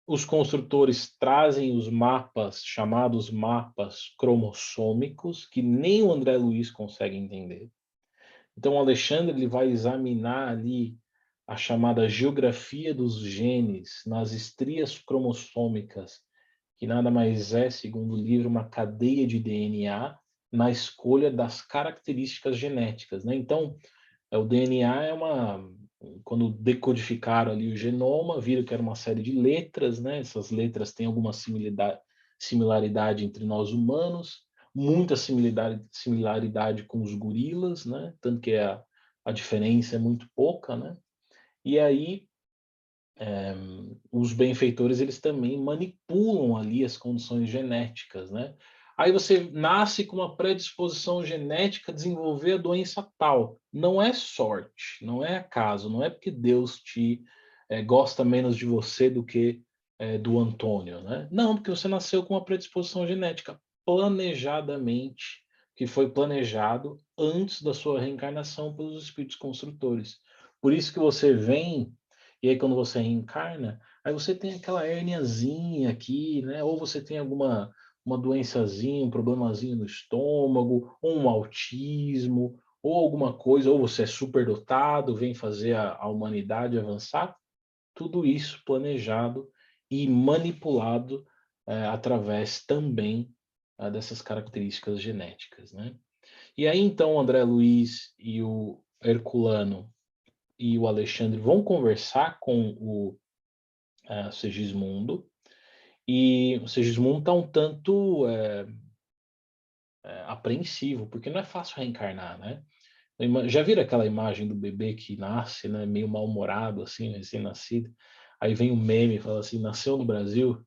os construtores trazem os mapas, chamados mapas cromossômicos, que nem o André Luiz consegue entender. Então, o Alexandre ele vai examinar ali a chamada geografia dos genes nas estrias cromossômicas, que nada mais é, segundo o livro, uma cadeia de DNA na escolha das características genéticas, né? Então, o DNA é uma. Quando decodificaram ali o genoma, viram que era uma série de letras, né? Essas letras têm alguma similaridade entre nós humanos, muita similaridade com os gorilas, né? Tanto que a diferença é muito pouca, né? E aí os benfeitores eles também manipulam ali as condições genéticas, né? Aí você nasce com uma predisposição genética a desenvolver a doença tal. Não é sorte, não é acaso, não é porque Deus te gosta menos de você do que do Antônio, né? Não, porque você nasceu com uma predisposição genética planejadamente, que foi planejado antes da sua reencarnação pelos espíritos construtores. Por isso que você vem e aí, quando você reencarna, aí você tem aquela hérniazinha aqui, né? Ou você tem alguma uma doençazinha, um problemazinho no estômago, ou um autismo, ou alguma coisa, ou você é superdotado, vem fazer a humanidade avançar. Tudo isso planejado e manipulado através também dessas características genéticas, né? E aí, então, o André Luiz e o Herculano e o Alexandre vão conversar com o Segismundo, e o Segismundo está um tanto apreensivo, porque não é fácil reencarnar, né? Já viram aquela imagem do bebê que nasce, né, meio mal-humorado, assim, recém-nascido? Aí vem um meme e fala assim, nasceu no Brasil?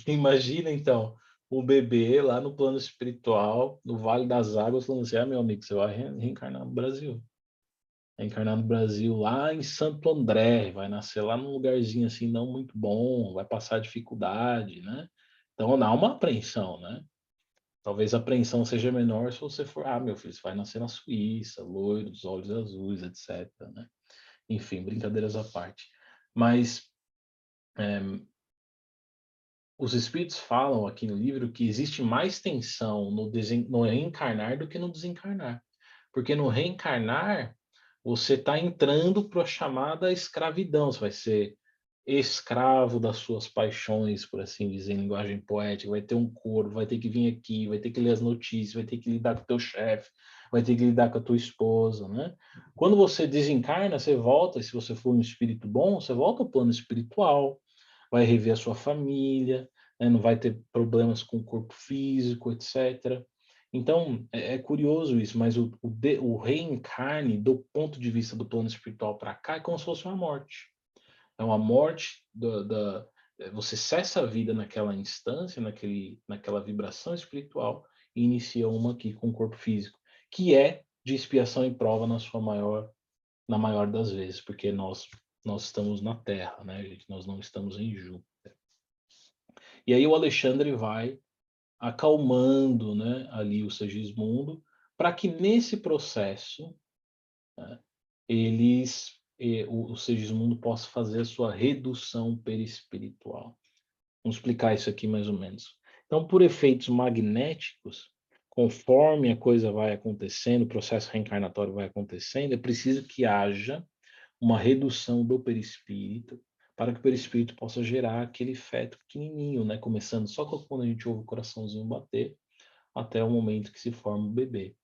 Imagina, então, o bebê lá no plano espiritual, no Vale das Águas, falando assim, meu amigo, você vai reencarnar no Brasil. Encarnar no Brasil, lá em Santo André, vai nascer lá num lugarzinho assim não muito bom, vai passar dificuldade, né? Então dá uma apreensão, né? Talvez a apreensão seja menor se você for, meu filho, você vai nascer na Suíça, loiro, dos olhos azuis, etc, né? Enfim, brincadeiras à parte. Mas os espíritos falam aqui no livro que existe mais tensão no reencarnar do que no desencarnar. Porque no reencarnar, você está entrando para a chamada escravidão. Você vai ser escravo das suas paixões, por assim dizer, em linguagem poética. Vai ter um corpo, vai ter que vir aqui, vai ter que ler as notícias, vai ter que lidar com o teu chefe, vai ter que lidar com a tua esposa, né? Quando você desencarna, você volta, e se você for um espírito bom, você volta ao plano espiritual, vai rever a sua família, né? Não vai ter problemas com o corpo físico, etc. Então, é curioso isso, mas o reencarne, do ponto de vista do plano espiritual para cá, é como se fosse uma morte. É uma morte você cessa a vida naquela instância, naquela vibração espiritual, e inicia uma aqui com o corpo físico, que é de expiação e prova na maior das vezes, porque nós estamos na Terra, né, gente? Nós não estamos em Júpiter. E aí o Alexandre vai acalmando, né, ali o Segismundo, para que nesse processo, né, o Segismundo possa fazer a sua redução perispiritual. Vamos explicar isso aqui mais ou menos. Então, por efeitos magnéticos, conforme a coisa vai acontecendo, o processo reencarnatório vai acontecendo, é preciso que haja uma redução do perispírito, para que o perispírito possa gerar aquele feto pequenininho, né? Começando só quando a gente ouve o coraçãozinho bater, até o momento que se forma o bebê.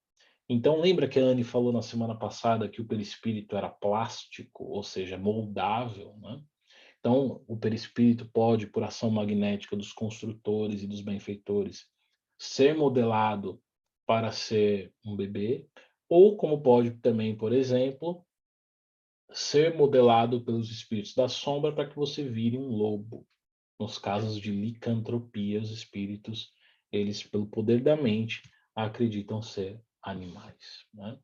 Então, lembra que a Anne falou na semana passada que o perispírito era plástico, ou seja, moldável, né? Então, o perispírito pode, por ação magnética dos construtores e dos benfeitores, ser modelado para ser um bebê, ou como pode também, por exemplo, ser modelado pelos espíritos da sombra para que você vire um lobo. Nos casos de licantropia, os espíritos, eles, pelo poder da mente, acreditam ser animais, né?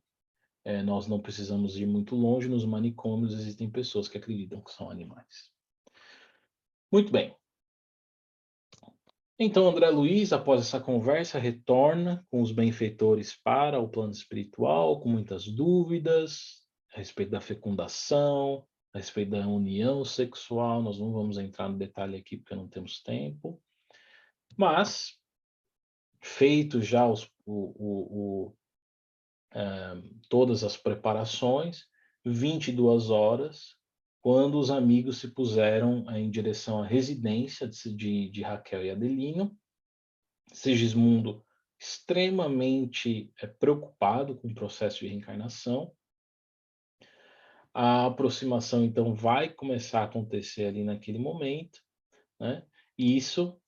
Nós não precisamos ir muito longe, nos manicômios existem pessoas que acreditam que são animais. Muito bem. Então, André Luiz, após essa conversa, retorna com os benfeitores para o plano espiritual, com muitas dúvidas a respeito da fecundação, a respeito da união sexual. Nós não vamos entrar no detalhe aqui porque não temos tempo. Mas, feito já todas as preparações, 22 horas, quando os amigos se puseram em direção à residência de Raquel e Adelino, Sigismundo extremamente preocupado com o processo de reencarnação. A aproximação, então, vai começar a acontecer ali naquele momento, né? E isso,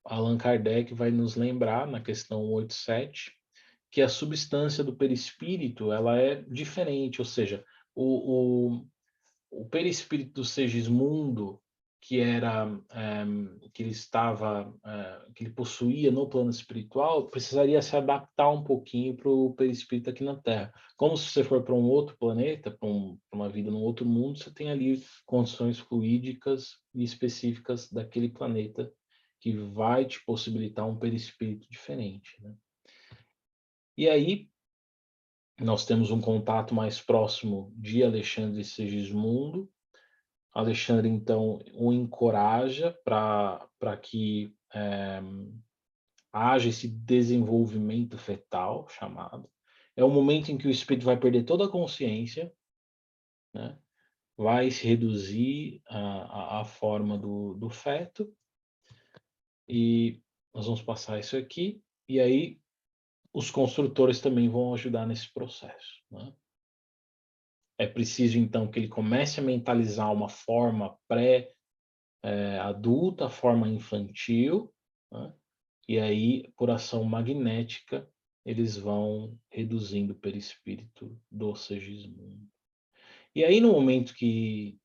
Allan Kardec vai nos lembrar, na questão 87, que a substância do perispírito ela é diferente, ou seja, o, o perispírito do Segismundo, que era que ele estava que ele possuía no plano espiritual, precisaria se adaptar um pouquinho para o perispírito aqui na Terra. Como se você for para um outro planeta, para uma vida num outro mundo, você tem ali condições fluídicas e específicas daquele planeta que vai te possibilitar um perispírito diferente, né? E aí nós temos um contato mais próximo de Alexandre Segismundo. Alexandre, então, o encoraja para que haja esse desenvolvimento fetal, chamado. É o momento em que o espírito vai perder toda a consciência, né? Vai se reduzir a forma do feto, e nós vamos passar isso aqui, e aí os construtores também vão ajudar nesse processo, né? É preciso, então, que ele comece a mentalizar uma forma adulta, forma infantil, né? E aí, por ação magnética, eles vão reduzindo o perispírito do Segismundo. E aí, no momento que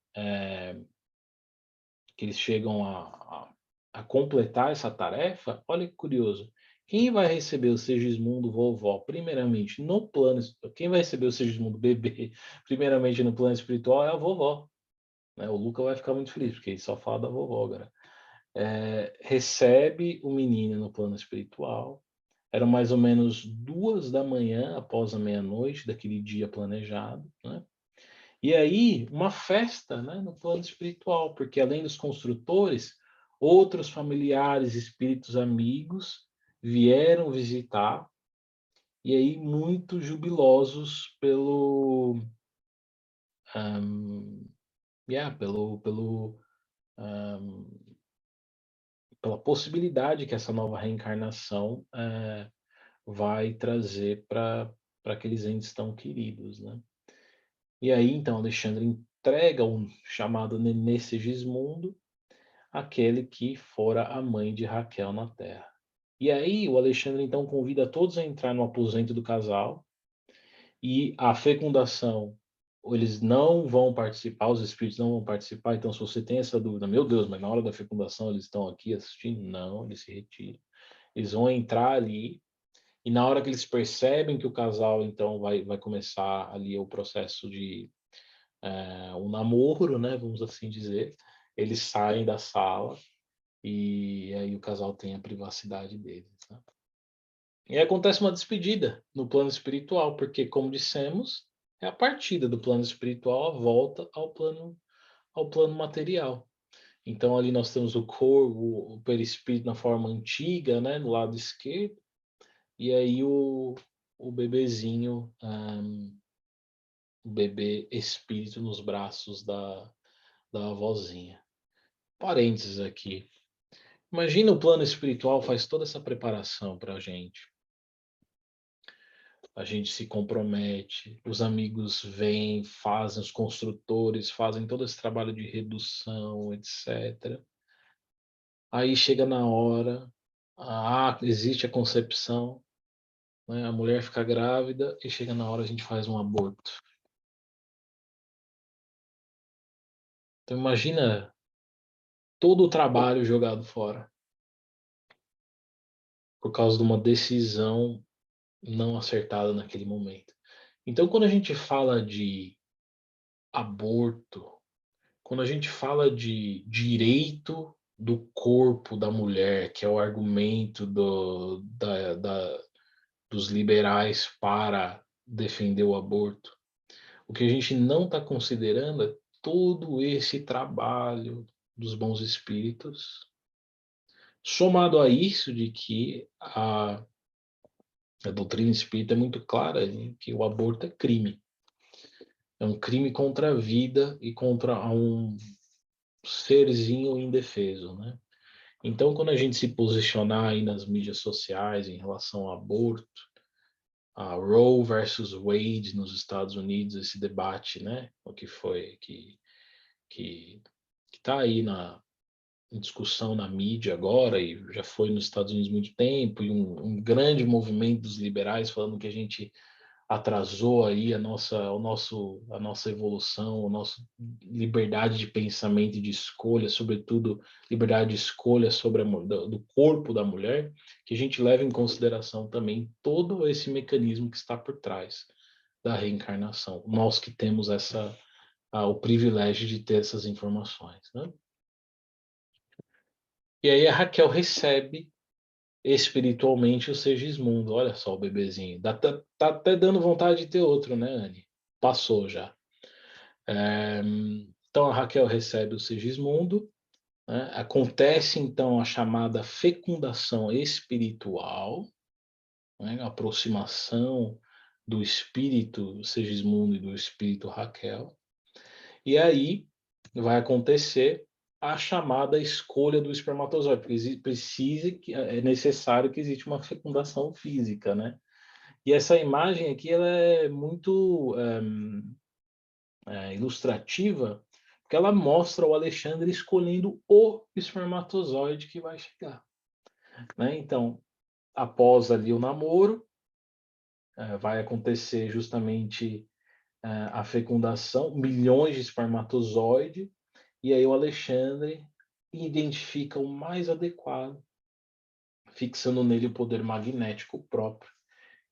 eles chegam a completar essa tarefa, olha que curioso. Quem vai receber o Segismundo vovó, primeiramente no plano, quem vai receber o Segismundo bebê, primeiramente no plano espiritual, é a vovó, né? O Luca vai ficar muito feliz, porque ele só fala da vovó agora. Recebe o menino no plano espiritual. Eram mais ou menos 2 da manhã, após a meia-noite daquele dia planejado, né? E aí, uma festa, né, no plano espiritual, porque além dos construtores, outros familiares, espíritos amigos vieram visitar, e aí muito jubilosos um, um, pela possibilidade que essa nova reencarnação vai trazer para aqueles entes tão queridos, né? E aí, então, Alexandre entrega um chamado Nenê Segismundo, aquele que fora a mãe de Raquel na Terra. E aí o Alexandre então convida todos a entrar no aposento do casal e a fecundação, eles não vão participar, os espíritos não vão participar. Então, se você tem essa dúvida, meu Deus, mas na hora da fecundação eles estão aqui assistindo? Não, eles se retiram. Eles vão entrar ali e na hora que eles percebem que o casal então vai começar ali o processo de um namoro, né, vamos assim dizer, eles saem da sala e aí o casal tem a privacidade deles, né? E aí acontece uma despedida no plano espiritual, porque, como dissemos, é a partida do plano espiritual, a volta ao plano material. Então, ali nós temos o corpo, o perispírito na forma antiga, né, no lado esquerdo, e aí o bebezinho, o bebê espírito nos braços da avózinha. Parênteses aqui. Imagina o plano espiritual faz toda essa preparação para a gente se compromete, os amigos vêm, fazem, os construtores fazem todo esse trabalho de redução, etc. Aí chega na hora, existe a concepção, né? A mulher fica grávida e chega na hora a gente faz um aborto. Então imagina todo o trabalho jogado fora por causa de uma decisão não acertada naquele momento. Então quando a gente fala de aborto, quando a gente fala de direito do corpo da mulher, que é o argumento dos liberais para defender o aborto, o que a gente não está considerando é todo esse trabalho dos bons espíritos, somado a isso de que a doutrina espírita é muito clara em que o aborto é crime. É um crime contra a vida e contra um serzinho indefeso, né? Então, quando a gente se posicionar aí nas mídias sociais em relação ao aborto, a Roe versus Wade nos Estados Unidos, esse debate, né, o que foi que está aí em discussão na mídia agora e já foi nos Estados Unidos há muito tempo, e um grande movimento dos liberais falando que a gente atrasou aí a nossa evolução, a nossa liberdade de pensamento e de escolha, sobretudo liberdade de escolha sobre do corpo da mulher, que a gente leva em consideração também todo esse mecanismo que está por trás da reencarnação. Nós que temos o privilégio de ter essas informações, né? E aí a Raquel recebe espiritualmente o Segismundo. Olha só o bebezinho. Tá até dando vontade de ter outro, né, Anne? Passou já. Então a Raquel recebe o Segismundo, né? Acontece então a chamada fecundação espiritual, né? A aproximação do espírito Segismundo e do espírito Raquel. E aí vai acontecer a chamada escolha do espermatozoide, porque é necessário que exista uma fecundação física, né? E essa imagem aqui ela é muito ilustrativa, porque ela mostra o Alexandre escolhendo o espermatozoide que vai chegar, né? Então, após ali o namoro, vai acontecer justamente a fecundação, milhões de espermatozoides, e aí o Alexandre identifica o mais adequado, fixando nele o poder magnético próprio.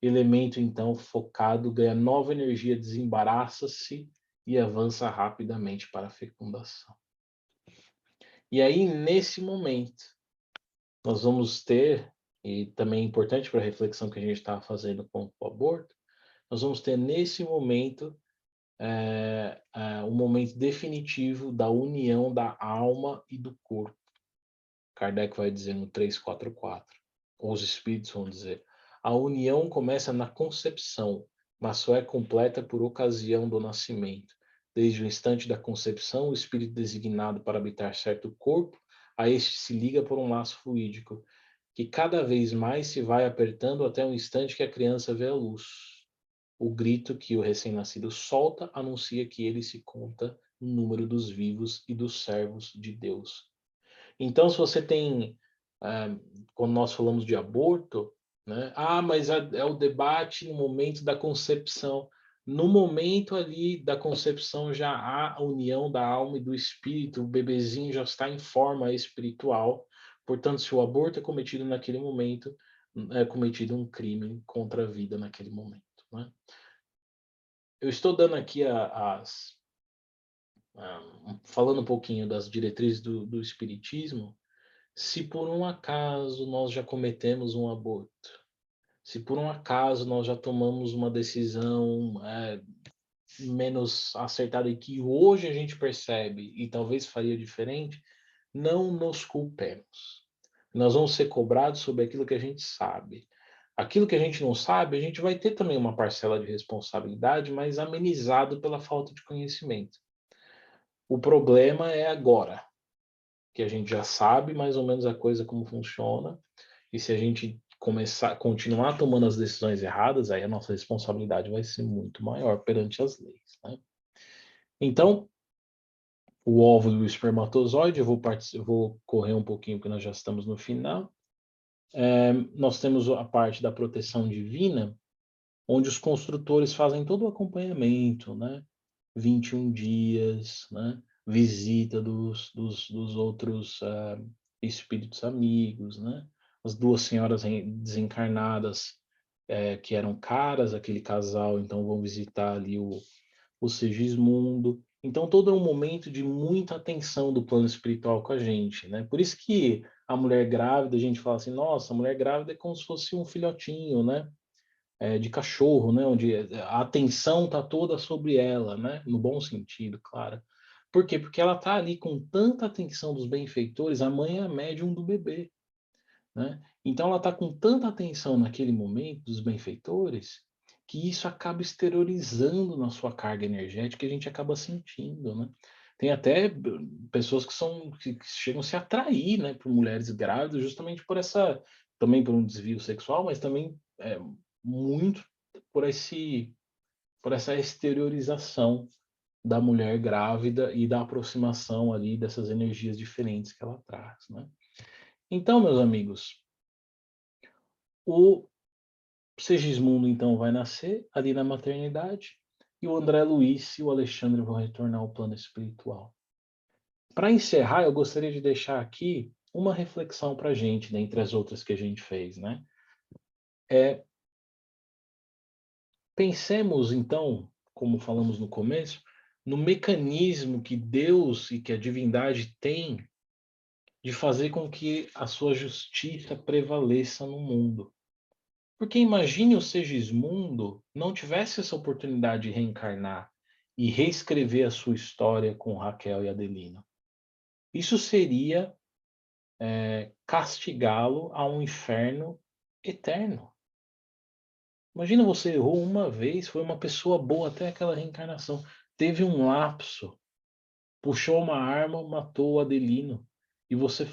Elemento então focado ganha nova energia, desembaraça-se e avança rapidamente para a fecundação. E aí nesse momento nós vamos ter, e também é importante para a reflexão que a gente está fazendo com o aborto, nós vamos ter nesse momento um momento definitivo da união da alma e do corpo. Kardec vai dizer no 344, ou os espíritos vão dizer, a união começa na concepção, mas só é completa por ocasião do nascimento. Desde o instante da concepção, o espírito designado para habitar certo corpo, a este se liga por um laço fluídico, que cada vez mais se vai apertando até o instante que a criança vê a luz. O grito que o recém-nascido solta anuncia que ele se conta no número dos vivos e dos servos de Deus. Então, se você tem quando nós falamos de aborto, né? Ah, mas é o debate no momento da concepção. No momento ali da concepção já há a união da alma e do espírito, o bebezinho já está em forma espiritual. Portanto, se o aborto é cometido naquele momento, é cometido um crime contra a vida naquele momento, né? Eu estou dando aqui falando um pouquinho das diretrizes do espiritismo. Se por um acaso nós já cometemos um aborto, se por um acaso nós já tomamos uma decisão menos acertada e que hoje a gente percebe e talvez faria diferente, não nos culpemos. Nós vamos ser cobrados sobre aquilo que a gente sabe. Aquilo que a gente não sabe, a gente vai ter também uma parcela de responsabilidade, mas amenizado pela falta de conhecimento. O problema é agora, que a gente já sabe mais ou menos a coisa como funciona, e se a gente continuar tomando as decisões erradas, aí a nossa responsabilidade vai ser muito maior perante as leis, né? Então, o óvulo e o espermatozoide, eu vou correr um pouquinho, porque nós já estamos no final. Nós temos a parte da proteção divina, onde os construtores fazem todo o acompanhamento, né? 21 dias, né? Visita dos outros espíritos amigos, né? As duas senhoras desencarnadas que eram caras, aquele casal, então vão visitar ali o Segismundo. Então, todo é um momento de muita atenção do plano espiritual com a gente, né? Por isso que a mulher grávida, a gente fala assim, nossa, a mulher grávida é como se fosse um filhotinho, né? De cachorro, né? Onde a atenção está toda sobre ela, né? No bom sentido, claro. Por quê? Porque ela está ali com tanta atenção dos benfeitores, a mãe é a médium do bebê, né? Então ela está com tanta atenção naquele momento dos benfeitores que isso acaba exteriorizando na sua carga energética e a gente acaba sentindo, né? Tem até pessoas que chegam a se atrair, né, por mulheres grávidas justamente por essa, também por um desvio sexual, mas também muito por por essa exteriorização da mulher grávida e da aproximação ali dessas energias diferentes que ela traz, né? Então, meus amigos, o Segismundo então vai nascer ali na maternidade e o André Luiz e o Alexandre vão retornar ao plano espiritual. Para encerrar, eu gostaria de deixar aqui uma reflexão para a gente, dentre as outras que a gente fez, né? Pensemos então, como falamos no começo, no mecanismo que Deus e que a divindade tem de fazer com que a sua justiça prevaleça no mundo. Porque imagine o Segismundo não tivesse essa oportunidade de reencarnar e reescrever a sua história com Raquel e Adelina. Isso seria castigá-lo a um inferno eterno. Imagina, você errou uma vez, foi uma pessoa boa até aquela reencarnação, teve um lapso, puxou uma arma, matou o Adelino, e você,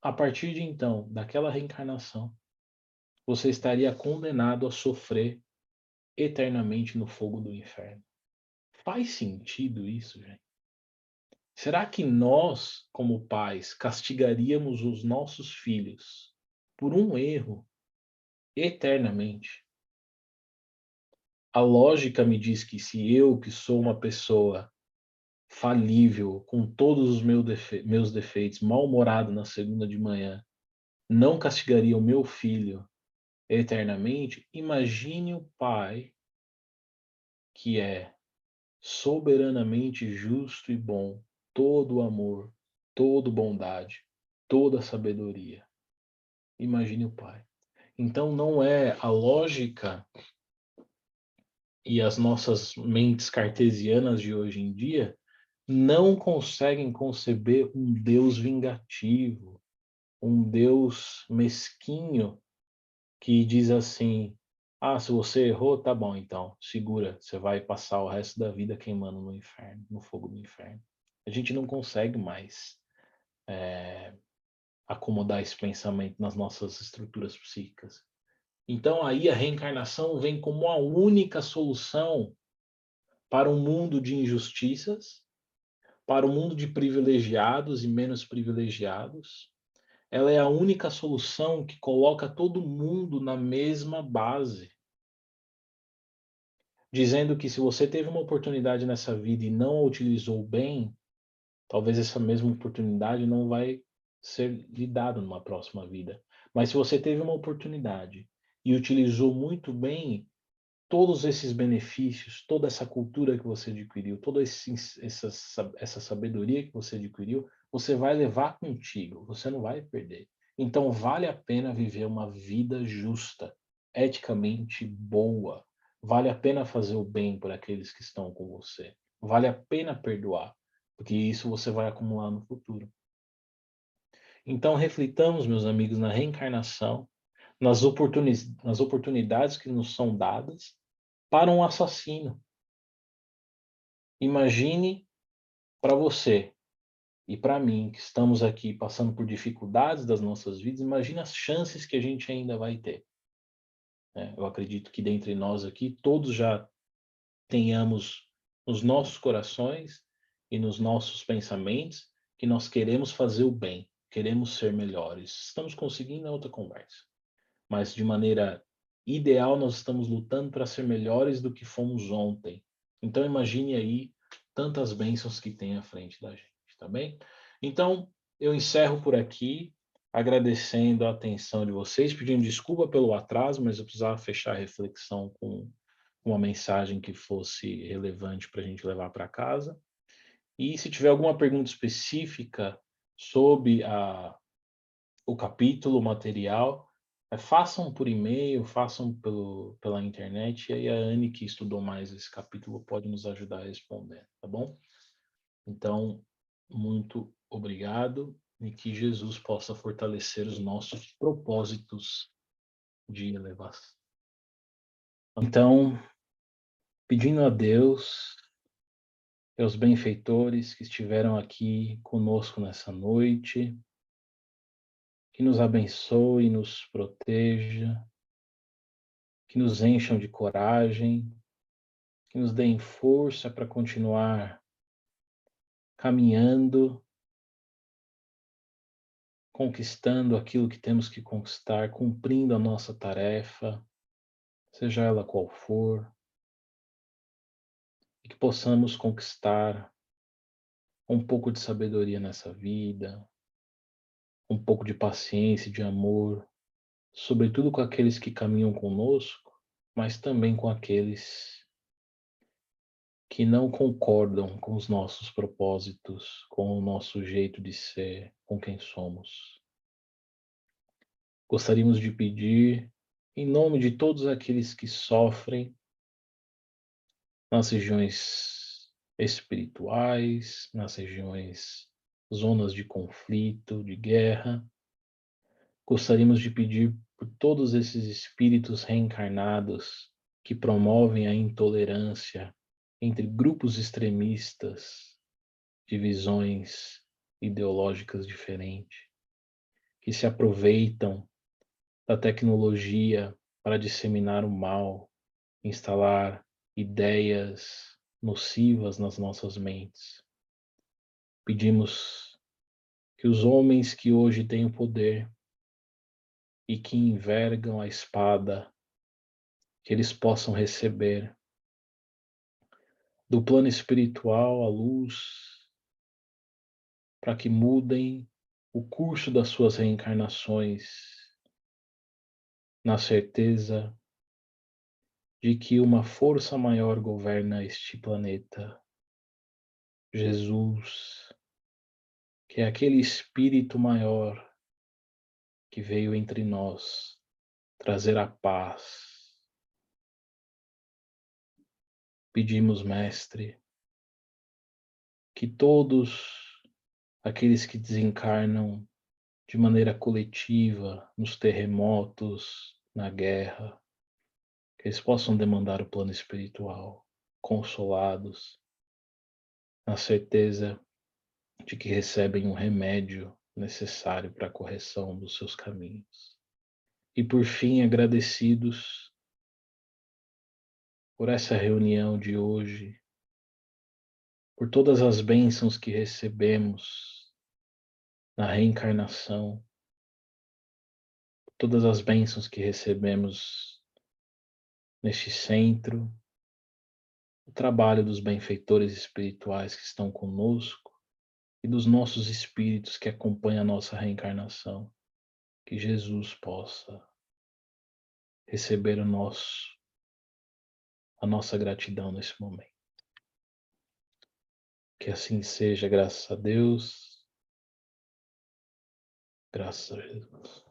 a partir de então, daquela reencarnação, você estaria condenado a sofrer eternamente no fogo do inferno. Faz sentido isso, gente? Será que nós, como pais, castigaríamos os nossos filhos por um erro eternamente? A lógica me diz que se eu, que sou uma pessoa falível, com todos os meus defeitos, mal-humorado na segunda de manhã, não castigaria o meu filho eternamente, imagine o pai que é soberanamente justo e bom, todo amor, toda bondade, toda sabedoria. Imagine o pai. Então não é a lógica e as nossas mentes cartesianas de hoje em dia não conseguem conceber um Deus vingativo, um Deus mesquinho que diz assim: ah, se você errou, tá bom, então, segura, você vai passar o resto da vida queimando no inferno, no fogo do inferno. A gente não consegue mais acomodar esse pensamento nas nossas estruturas psíquicas. Então aí a reencarnação vem como a única solução para um mundo de injustiças, para um mundo de privilegiados e menos privilegiados, ela é a única solução que coloca todo mundo na mesma base, dizendo que se você teve uma oportunidade nessa vida e não a utilizou bem, talvez essa mesma oportunidade não vai ser lhe dada numa próxima vida. Mas se você teve uma oportunidade e utilizou muito bem, todos esses benefícios, toda essa cultura que você adquiriu, toda essa sabedoria que você adquiriu, você vai levar contigo, você não vai perder. Então vale a pena viver uma vida justa, eticamente boa. Vale a pena fazer o bem por aqueles que estão com você. Vale a pena perdoar, porque isso você vai acumular no futuro. Então reflitamos, meus amigos, na reencarnação, nas oportunidades que nos são dadas para um assassino. Imagine para você e para mim, que estamos aqui passando por dificuldades das nossas vidas, imagine as chances que a gente ainda vai ter, né? Eu acredito que dentre nós aqui, todos já tenhamos nos nossos corações e nos nossos pensamentos que nós queremos fazer o bem, queremos ser melhores. Estamos conseguindo, é outra conversa. Mas de maneira ideal, nós estamos lutando para ser melhores do que fomos ontem. Então imagine aí tantas bênçãos que tem à frente da gente, tá bem? Então, eu encerro por aqui, agradecendo a atenção de vocês, pedindo desculpa pelo atraso, mas eu precisava fechar a reflexão com uma mensagem que fosse relevante para a gente levar para casa. E se tiver alguma pergunta específica sobre o capítulo, o material, façam por e-mail, façam pela internet, e aí a Anne, que estudou mais esse capítulo, pode nos ajudar a responder, tá bom? Então, muito obrigado e que Jesus possa fortalecer os nossos propósitos de elevação. Então, pedindo a Deus e aos benfeitores que estiveram aqui conosco nessa noite, que nos abençoe, nos proteja, que nos encham de coragem, que nos deem força para continuar caminhando, conquistando aquilo que temos que conquistar, cumprindo a nossa tarefa, seja ela qual for, e que possamos conquistar um pouco de sabedoria nessa vida, um pouco de paciência e de amor, sobretudo com aqueles que caminham conosco, mas também com aqueles que não concordam com os nossos propósitos, com o nosso jeito de ser, com quem somos. Gostaríamos de pedir, em nome de todos aqueles que sofrem nas regiões espirituais, nas regiões, zonas de conflito, de guerra, gostaríamos de pedir por todos esses espíritos reencarnados que promovem a intolerância entre grupos extremistas de visões ideológicas diferentes, que se aproveitam da tecnologia para disseminar o mal, instalar ideias nocivas nas nossas mentes. Pedimos que os homens que hoje têm o poder e que envergam a espada, que eles possam receber do plano espiritual a luz, para que mudem o curso das suas reencarnações, na certeza de que uma força maior governa este planeta. Jesus, que é aquele espírito maior que veio entre nós trazer a paz. Pedimos, Mestre, que todos aqueles que desencarnam de maneira coletiva nos terremotos, na guerra, que eles possam demandar o plano espiritual, consolados, na certeza de que recebem o remédio necessário para a correção dos seus caminhos. E por fim, agradecidos por essa reunião de hoje, por todas as bênçãos que recebemos na reencarnação, todas as bênçãos que recebemos neste centro, o trabalho dos benfeitores espirituais que estão conosco e dos nossos espíritos que acompanham a nossa reencarnação. Que Jesus possa receber a nossa gratidão nesse momento. Que assim seja, graças a Deus, graças a Jesus.